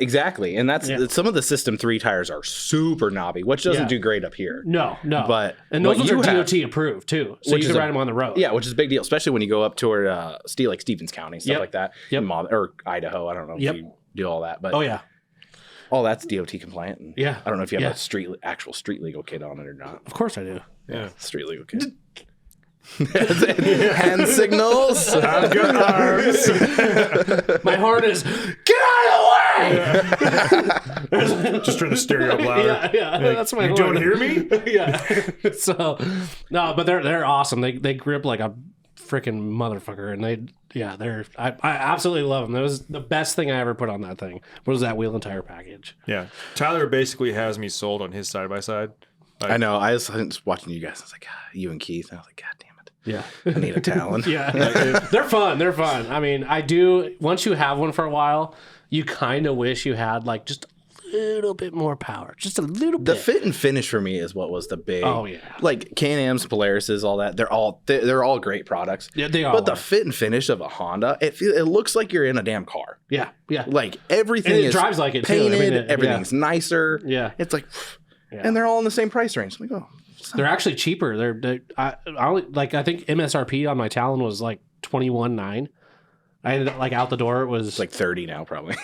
some of the System 3 tires are super knobby, which doesn't do great up here. No. But and those what ones are you have- DOT approved too, so Which you is can ride them on the road. Yeah, which is a big deal, especially when you go up toward like Stevens County, stuff Yep. like that. Yep. Or Idaho. I don't know if you do all that, but Oh yeah. all that's DOT compliant. And Yeah. I don't know if you have Yeah. a actual street legal kit on it or not. Of course I do. Yeah. Street legal kit. Hand signals. I've got arms. My horn is get out of the way. Just turn the stereo up louder. Yeah, that's my You horn. don't hear me? Yeah. So no, but they're awesome. They grip like a freaking motherfucker, and I absolutely love them. That was the best thing I ever put on that thing. Was that wheel and tire package? Yeah. Tyler basically has me sold on his side by side. I know. I was watching you guys. I was like, you and Keith. And I was like, God damn it. Yeah. I need a Talon. Yeah. They're fun. They're fun. I mean, I do. Once you have one for a while, you kind of wish you had like just a little bit more power, just a little The bit. fit and finish for me is what was the big. Oh, yeah. Like Can-Am's, Polarises, all that. They're all great products. Yeah, they are. But the fit and finish of a Honda, it looks like you're in a damn car. Yeah. Like everything And it is drives like it, too. painted. I mean, everything's nicer. Yeah. It's like, and they're all in the same price range. I'm like, oh. They're actually cheaper. I think MSRP on my Talon was like $21,900. I ended up like out the door. It was It's like 30 now, probably.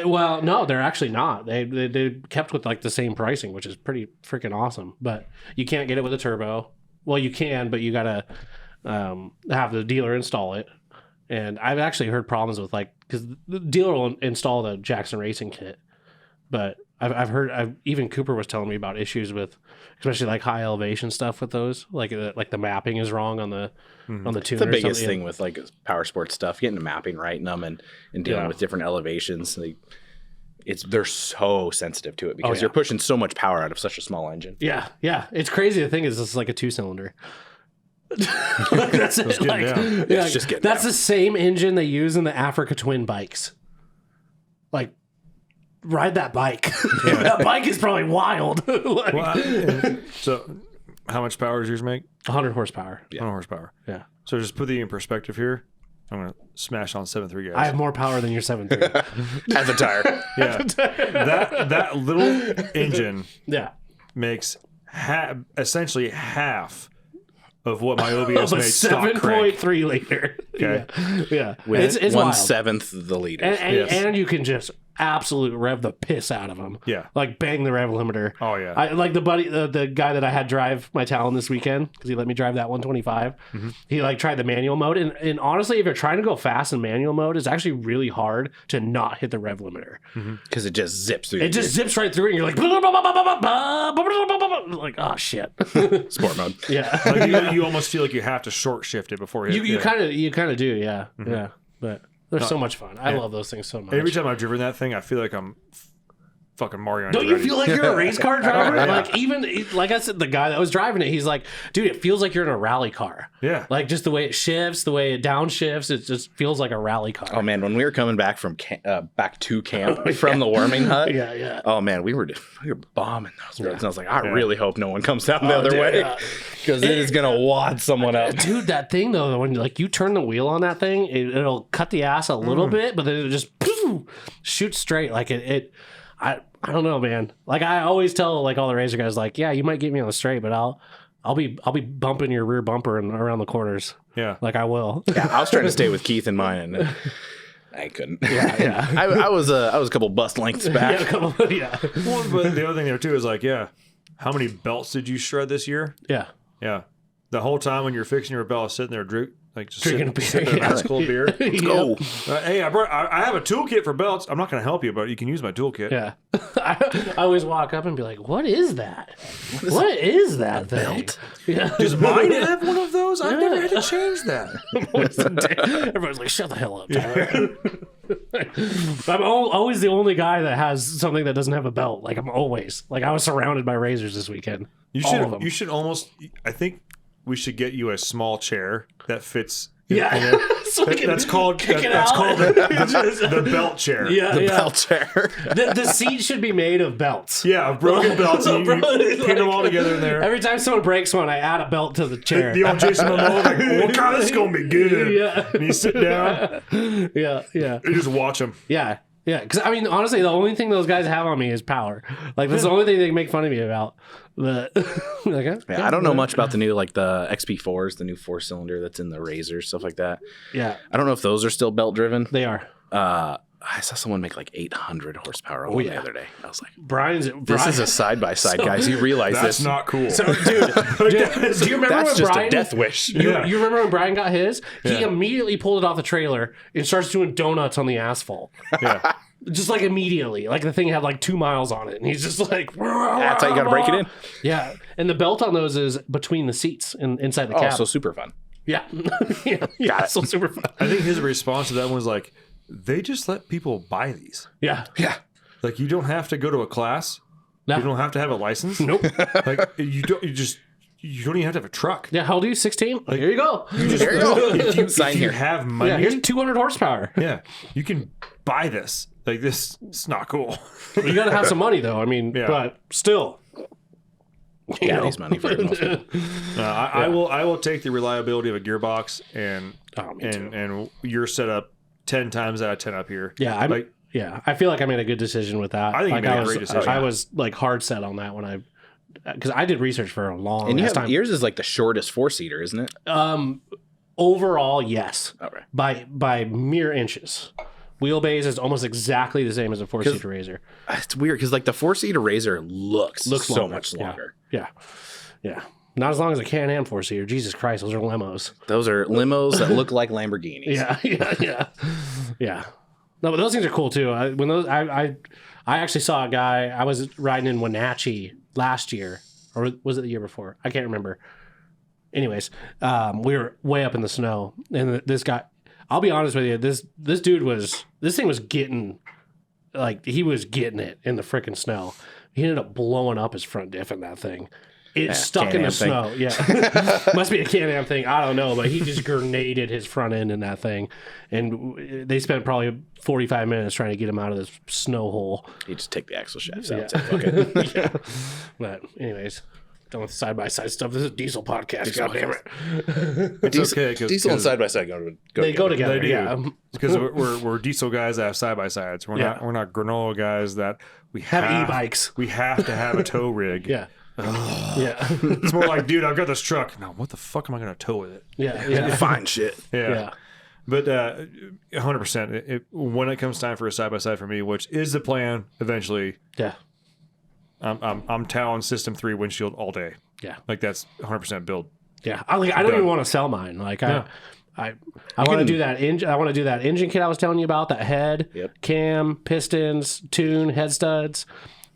well, no, they're actually not. They kept with like the same pricing, which is pretty freaking awesome. But you can't get it with a turbo. Well, you can, but you gotta have the dealer install it. And I've actually heard problems with like because the dealer will install the Jackson Racing kit, but I've heard even Cooper was telling me about issues with especially like high elevation stuff with those like the mapping is wrong on the tuner. It's the biggest thing with like power sports stuff, getting the mapping right in them and dealing with different elevations. They're so sensitive to it because you're pushing so much power out of such a small engine. Yeah. It's crazy. The thing is, it's like a 2-cylinder. That's it. It's just getting that's down. the same engine they use in the Africa Twin bikes. Like, ride that bike. That bike is probably wild. So, how much power does yours make? 100 horsepower. 100 horsepower. Yeah. So, just put the in perspective here. I'm going to smash on 7.3 guys. I have more power than your 7.3. As a tire. Yeah. that little engine Yeah. makes essentially half of what my OBS Of a made stock crank. 7.3 liter. Okay. Yeah. With It's wild. 1/7 the liters. And you can just absolute rev the piss out of them. Yeah. Like bang the rev limiter. Oh, yeah. I like the guy that I had drive my Talon this weekend because he let me drive that 125. Mm-hmm. He like tried the manual mode and honestly, if you're trying to go fast in manual mode, it's actually really hard to not hit the rev limiter. Because it just zips through. It just zips right through it and you're like like oh shit. sport mode. Yeah. Like you almost feel like you have to short shift it before you You kind of do, yeah. Yeah. But they're so much fun. I love those things so much. Every time I've driven that thing, I feel like I'm fucking Mario. Don't you feel like you're a race car driver? Yeah. Like even like I said, the guy that was driving it, he's like, dude, it feels like you're in a rally car. Yeah. Like just the way it shifts, the way it downshifts, it just feels like a rally car. Oh man, when we were coming back from back to camp from the warming hut, Yeah. Oh man, we were bombing those roads, and I was like, I really hope no one comes down the other dude, way yeah. because it is gonna wad someone up. Dude, that thing though, when like you turn the wheel on that thing, it'll cut the ass a little bit, but then it'll just shoot straight. Like I don't know, man. Like I always tell like all the racer guys, like, yeah, you might get me on the straight, but I'll be bumping your rear bumper and around the corners. Yeah. Like I will. Yeah, I was trying to stay with Keith in mine, and I couldn't. Yeah. I was a couple bus lengths back. Yeah. Well, but the other thing there too is like, yeah, how many belts did you shred this year? Yeah. Yeah. The whole time when you're fixing your belt, sitting there just Drinking a beer. sipping Yeah. ice cold beer. Let's go. Hey, I have a toolkit for belts. I'm not going to help you, but you can use my toolkit. Yeah. I always walk up and be like, what is that? What is that thing? belt? Yeah. Does mine have one of those? I've never had to change that. Everyone's like, shut the hell up, Tyler. I'm always the only guy that has something that doesn't have a belt. Like I'm always like I was surrounded by razors this weekend. All of them. You should almost. I think we should get you a small chair that fits. Yeah. So we can That's called kick it that's out. called the belt chair. Yeah, yeah. Belt chair. The seat should be made of belts. Yeah, broken belts. And you pin them all together in there. Every time someone breaks one, I add a belt to the chair. The old Jason Momoa, like, oh god, this is gonna be good. Yeah. And you sit down, Yeah. you just watch them. Yeah. Yeah. Because, I mean, honestly, the only thing those guys have on me is power. Like, that's the only thing they can make fun of me about. But, like, Yeah, I don't know much about the new the XP4s, the new 4-cylinder that's in the Razor, stuff like that. Yeah. I don't know if those are still belt driven. They are. I saw someone make like 800 horsepower on one the other day. I was like, this is a side by side, guys. You realize That's this? not cool. So, dude, do you remember That's when just Brian? a death wish. You Yeah. remember when Brian got his? He Yeah. immediately pulled it off the trailer and starts doing donuts on the asphalt. Yeah. Just like immediately. Like the thing had like 2 miles on it. And he's just like, That's how you got to break it in. Yeah. And the belt on those is between the seats and inside the Oh, cab. so super fun. Yeah. Yeah. So super fun. I think his response to that one was like, they just let people buy these. Yeah. Yeah. Like, you don't have to go to a class. No. You don't have to have a license. Nope. Like, you don't even have to have a truck. Yeah. How old are you? 16? Here you go. There you go. If you Sign here. have money, Yeah. Here's 200 horsepower. yeah, you can buy this. Like, this, it's not cool. You got to have some money though. I mean, Yeah. but still. You know. Daddy's money for the most part. I will take the reliability of a gearbox and Oh, me too. and your setup 10 times out of 10 up here. Yeah, like I feel like I made a good decision with that. I think you like made a was, great decision. I was like hard set on that when because I did research for a long And you have, time. yours is like the shortest 4-seater, isn't it? Overall, yes, Okay. by mere inches. Wheelbase is almost exactly the same as a 4-seater Razor. It's weird because like the 4-seater Razor looks so longer. much longer. Yeah. Not as long as a Can-Am 4-seater. Jesus Christ, those are limos. Those are limos that look like Lamborghinis. Yeah. No, but those things are cool too. I actually saw a guy. I was riding in Wenatchee last year, or was it the year before? I can't remember. Anyways, we were way up in the snow, and this guy. I'll be honest with you. This thing was getting, like, he was getting it in the freaking snow. He ended up blowing up his front diff in that thing. It stuck in the Can-Am thing. snow. Yeah. Must be a Can-Am thing. I don't know, but he just grenaded his front end in that thing. And they spent probably 45 minutes trying to get him out of this snow hole. You just take the axle shafts Yeah. out. Say, fuck it. Yeah. But anyways, done with side-by-side stuff. This is a diesel podcast. God damn it. it's okay Diesel and side by side They go together. They do. Yeah. because we're diesel guys that have side by sides. We're not granola guys that we Have e-bikes. We have to have a tow rig. Yeah. Yeah. It's more like, dude, I've got this truck. No, what the fuck am I gonna tow with it? Yeah. Yeah. Fine shit. Yeah. But 100%. When it comes time for a side by side for me, which is the plan eventually, Yeah. I'm towing System 3 windshield all day. Yeah. Like that's 100% build. Yeah. I don't even want to sell mine. Like I want to do that engine. I want to do that engine kit I was telling you about. That head, cam, pistons, tune, head studs.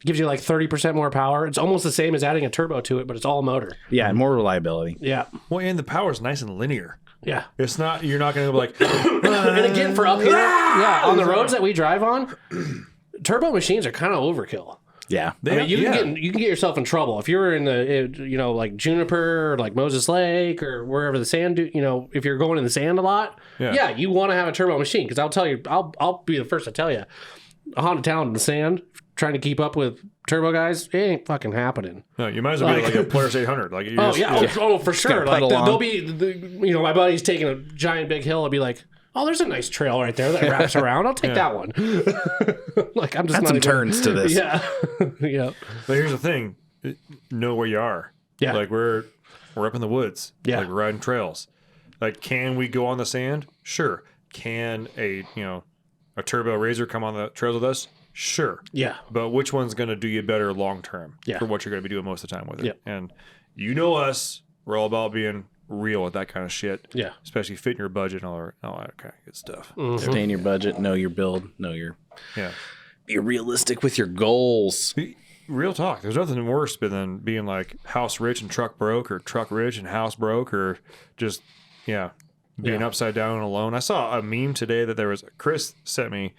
Gives you like 30% more power. It's almost the same as adding a turbo to it, but it's all motor. Yeah, and more reliability. Yeah. Well, and the power's nice and linear. Yeah. It's not. You're not gonna go like. And again, for up here, on the roads that we drive on, turbo machines are kind of overkill. Yeah. I mean, you can get yourself in trouble if you're in the like Juniper or like Moses Lake or wherever the sand. If you're going in the sand a lot, you want to have a turbo machine because I'll tell you, I'll be the first to tell you, a Honda Talent in the sand trying to keep up with turbo guys, it ain't fucking happening. No, you might as well be like a Polaris 800. Like for sure. Like they'll be, my buddy's taking a giant big hill. I'll be like, oh, there's a nice trail right there that wraps around. I'll take that one. Like I'm just Add some turns to this. Yeah, yeah. But here's the thing: know where you are. Yeah. Like we're up in the woods. Yeah. Like we're riding trails. Like, can we go on the sand? Sure. Can a turbo razor come on the trails with us? Sure. Yeah. But which one's going to do you better long term Yeah. for what you're going to be doing most of the time with it? Yeah. And us, we're all about being real with that kind of shit. Yeah. Especially fitting your budget and all that kind of good stuff. Stay in your budget, know your build, be realistic with your goals. Real talk. There's nothing worse than being like house rich and truck broke, or truck rich and house broke, or just being upside down and alone. I saw a meme today that Chris sent me.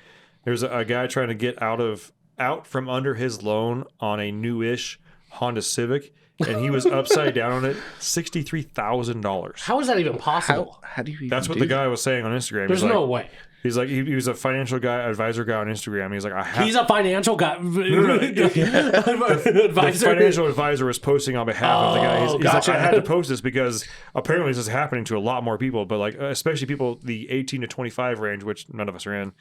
There's a guy trying to get out from under his loan on a newish Honda Civic, and he was upside down on it, $63,000. How is that even possible? How do you even That's what do the guy was saying on Instagram. There's no way. He's like, he was a financial guy, advisor guy on Instagram. He's like, He's a financial guy. The Advisor. financial advisor was posting on behalf of the guy. He's gotcha. like, I had to post this because apparently this is happening to a lot more people, but like especially people the 18 to 25 range, which none of us are in.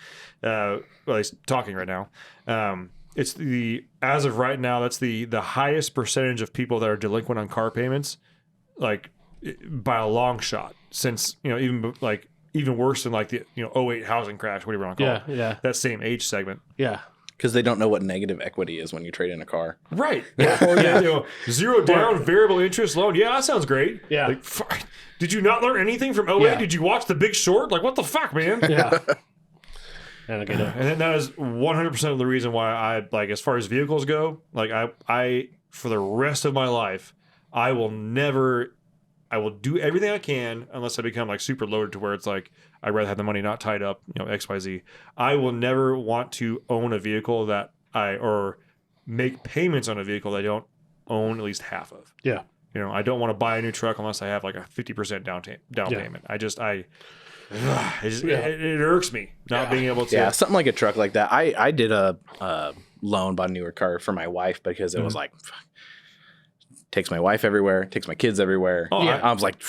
Well, he's talking right now. It's as of right now, that's the highest percentage of people that are delinquent on car payments, by a long shot. Since even worse than like the 08 housing crash, whatever you want to call it. Yeah. That same age segment. Yeah. Because they don't know what negative equity is when you trade in a car. Right. Or zero down variable interest loan. Yeah, that sounds great. Yeah. Like, did you not learn anything from 08? Yeah. Did you watch The Big Short? Like, what the fuck, man? Yeah. And then that is 100% of the reason why I, like, as far as vehicles go, like, I for the rest of my life, I will do everything I can unless I become like super loaded to where it's like I'd rather have the money not tied up, XYZ. I will never want to own a vehicle or make payments on a vehicle that I don't own at least half of. Yeah. I don't want to buy a new truck unless I have like a 50% down payment. It irks me not being able to. Yeah, something like a truck like that. I did a loan, bought a newer car for my wife because it was like, takes my wife everywhere, takes my kids everywhere. Oh, I was like,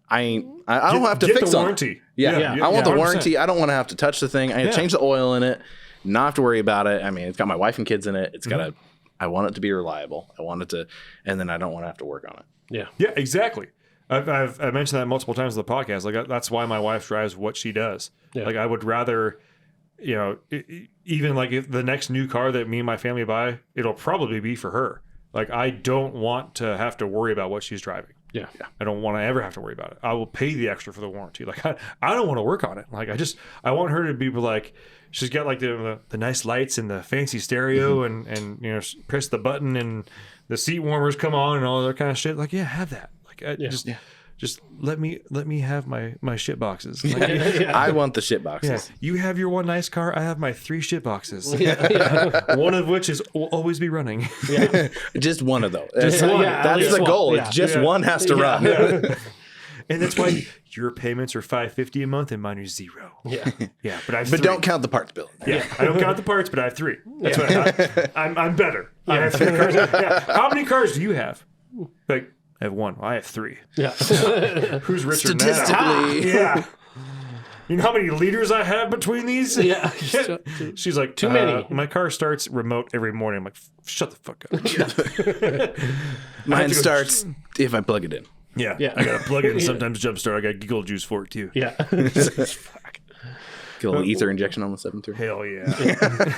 I don't have to get fix the on warranty. Yeah. I want the 100%. warranty. I don't want to have to touch the thing. I need to change the oil in it, not have to worry about it. I mean, it's got my wife and kids in it. It's got I want it to be reliable. I want it to, and then I don't want to have to work on it. Yeah, exactly. I've mentioned that multiple times on the podcast. Like that's why my wife drives what she does. Yeah. Like I would rather, even like if the next new car that me and my family buy, it'll probably be for her. Like I don't want to have to worry about what she's driving. Yeah. I don't want to ever have to worry about it. I will pay the extra for the warranty. Like I don't want to work on it. Like I want her to be like, she's got like the nice lights and the fancy stereo and press the button and the seat warmers come on and all that kind of shit. Like, yeah, have that. Like just let me have my shit boxes. Like, I want the shit boxes. yeah, you have your one nice car. I have my 3 shit boxes. One of which will always be running. Just one of those. That's, one. that's the goal. Yeah. It's just one has to run. And that's why your payments are $550 a month and mine are 0. Yeah. Yeah, but I have But 3. don't count the parts bill. Yeah, I don't count the parts, but I have 3. That's what I'm better. I have 3 cars. Yeah. How many cars do you have? Like, I have 1. Well, I have 3. Yeah. Who's richer than Statistically. that? Yeah. You know how many liters I have between these? Yeah. She's like, Too many. My car starts remote every morning. I'm like, shut the fuck up. Mine starts if I plug it in. Yeah. Yeah. I got to plug it in sometimes jumpstart. I got giggle juice for it too. Yeah. Get a little ether injection on the 7.3. Hell yeah.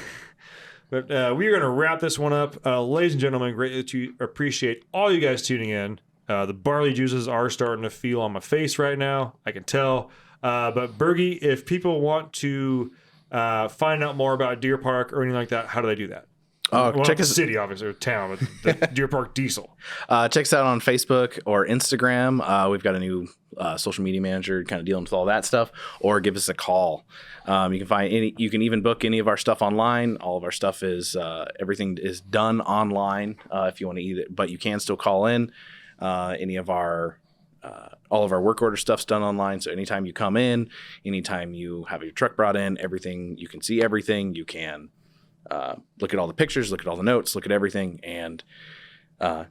But we're going to wrap this one up. Ladies and gentlemen, greatly to appreciate all you guys tuning in. The barley juices are starting to feel on my face right now. I can tell. But Burgi, if people want to find out more about Deer Park or anything like that, how do they do that? Well, check the us city, obviously, or town, but the Deer Park Diesel. check us out on Facebook or Instagram. We've got a new social media manager kind of dealing with all that stuff, or give us a call. You can even book any of our stuff online. All of our stuff is everything is done online if you want to eat it, but you can still call in. Any of our all of our work order stuff's done online. So anytime you come in, anytime you have your truck brought in, everything, you can see everything. You can look at all the pictures, look at all the notes, look at everything, and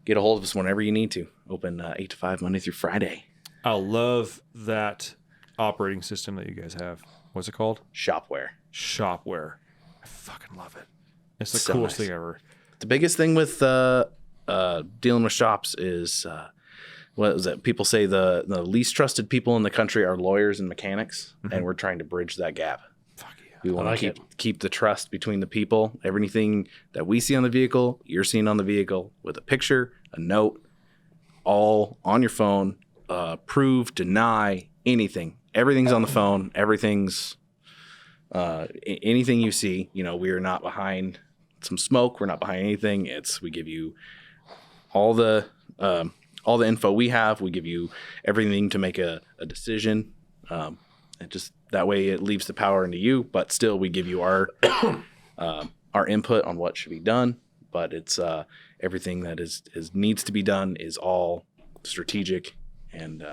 get a hold of us whenever you need to. Open 8 to 5 Monday through Friday. I love that operating system that you guys have. What's it called? Shopware. Shopware. I fucking love it. It's the So coolest nice. thing ever. The biggest thing with dealing with shops is what is it? People say the least trusted people in the country are lawyers and mechanics, and we're trying to bridge that gap. Fuck yeah. We want like to keep the trust between the people. Everything that we see on the vehicle, you're seeing on the vehicle with a picture, a note, all on your phone. Prove, deny, anything. Everything's on the phone. Everything's anything you see. We are not behind some smoke. We're not behind anything. We give you all the info we have. We give you everything to make a decision. And just that way it leaves the power into you, but still we give you our input on what should be done. But it's everything that is needs to be done is all strategic, and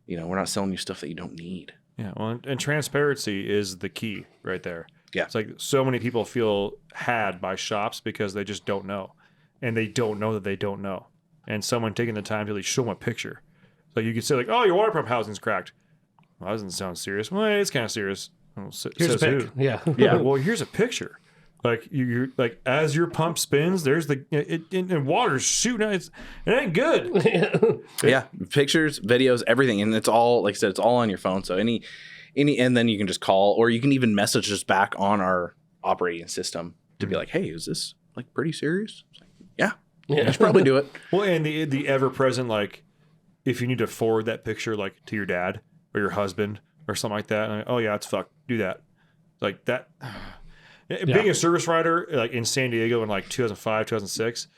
we're not selling you stuff that you don't need. Yeah, well, and transparency is the key right there. Yeah. It's like so many people feel had by shops because they just don't know. And they don't know that they don't know. And someone taking the time to at least show them a picture. So you could say, like, oh, your water pump housing's cracked. Well, that doesn't sound serious. Well, it's kind of serious. Well, Here's a says pic. who? Yeah. Yeah, well, here's a picture. Like you're like as your pump spins, there's and water's shooting out. It ain't good. Yeah, pictures, videos, everything, and it's all, like I said, it's all on your phone. So any, and then you can just call, or you can even message us back on our operating system to be like, hey, is this like pretty serious? It's like, yeah, you should probably do it. Well, and the ever present, like if you need to forward that picture like to your dad or your husband or something like that, and oh yeah, it's fucked. Do that, like that. Being a service writer like in San Diego in like 2005, 2006,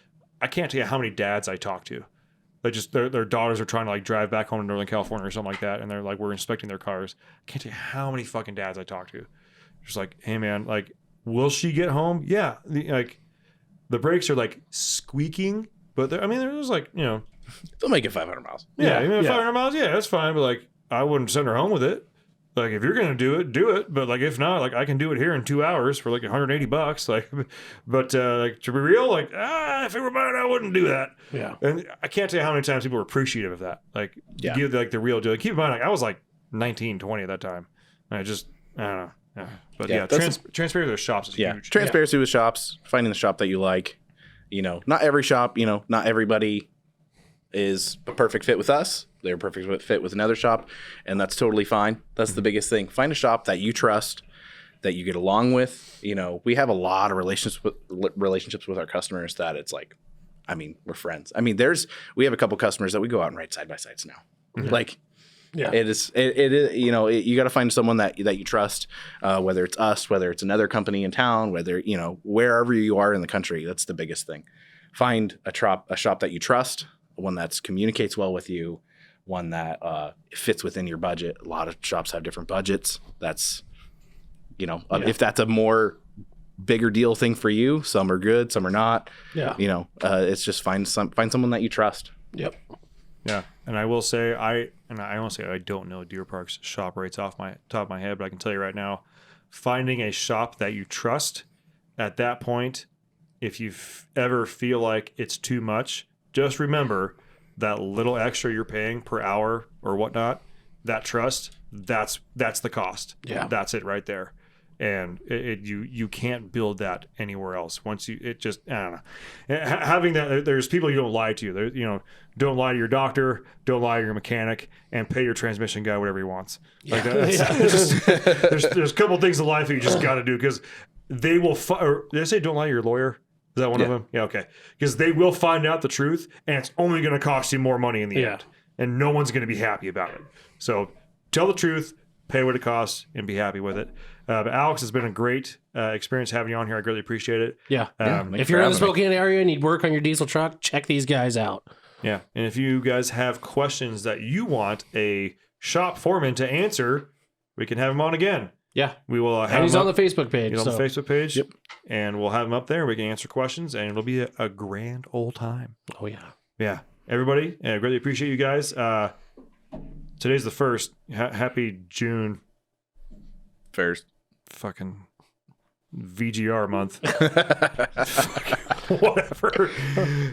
I can't tell you how many dads I talked to. Like just their daughters are trying to like drive back home to Northern California or something like that, and they're like, we're inspecting their cars. I can't tell you how many fucking dads I talked to. Just like, hey man, like, will she get home? Yeah, like the brakes are like squeaking, but there's like They'll make it 500 miles. yeah, 500 miles, yeah, that's fine, but like I wouldn't send her home with it. Like if you're gonna do it. But like if not, like I can do it here in 2 hours for like $180. Like, but like to be real, like if it were mine, I wouldn't do that. Yeah. And I can't tell you how many times people were appreciative of that. Like give like the real deal. Like, keep in mind, like I was like 19, 20 at that time. And I don't know. Yeah. But transparency with shops is huge. Transparency with shops, finding the shop that you like. Not every shop. Not everybody is a perfect fit with us. They're a perfect fit with another shop, and that's totally fine. That's the biggest thing. Find a shop that you trust, that you get along with. We have a lot of relationships with our customers that it's like, we're friends. We have a couple customers that we go out and ride side by sides now. Mm-hmm. Like, yeah, it is. You got to find someone that you trust, whether it's us, whether it's another company in town, whether wherever you are in the country. That's the biggest thing. Find a shop that you trust, one that communicates well with you, one that fits within your budget. A lot of shops have different budgets. That's, if that's a more bigger deal thing for you, some are good, some are not. Yeah. It's just find someone that you trust. Yep. Yeah. And I will say, I don't know Deer Park's shop rates off my top of my head, but I can tell you right now, finding a shop that you trust at that point, if you ever feel like it's too much, just remember that little extra you're paying per hour or whatnot, that trust, that's the cost. Yeah. That's it right there. And you can't build that anywhere else. I don't know. Having that, there's people you don't lie to. Don't lie to your doctor, don't lie to your mechanic, and pay your transmission guy whatever he wants. Like there's a couple things in life that you just got to do, because they will. Did I say don't lie to your lawyer? Is that one of them? Yeah, okay. Because they will find out the truth, and it's only going to cost you more money in the end. And no one's going to be happy about it. So tell the truth, pay what it costs, and be happy with it. But Alex, it's been a great experience having you on here. I greatly appreciate it. Yeah. Thanks If for you're in the having me. Spokane area and need work on your diesel truck, check these guys out. Yeah. And if you guys have questions that you want a shop foreman to answer, we can have him on again. Yeah. We will have And he's him on up- the Facebook page. He's on so. the Facebook page. Yep. And we'll have him up there. We can answer questions, and it'll be a grand old time. Oh, yeah. Yeah. Everybody, I greatly appreciate you guys. Today's the 1st. Happy June First. fucking VGR month. Whatever.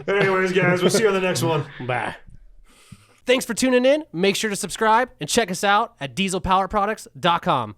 Anyways, guys, we'll see you on the next one. Bye. Thanks for tuning in. Make sure to subscribe and check us out at dieselpowerproducts.com.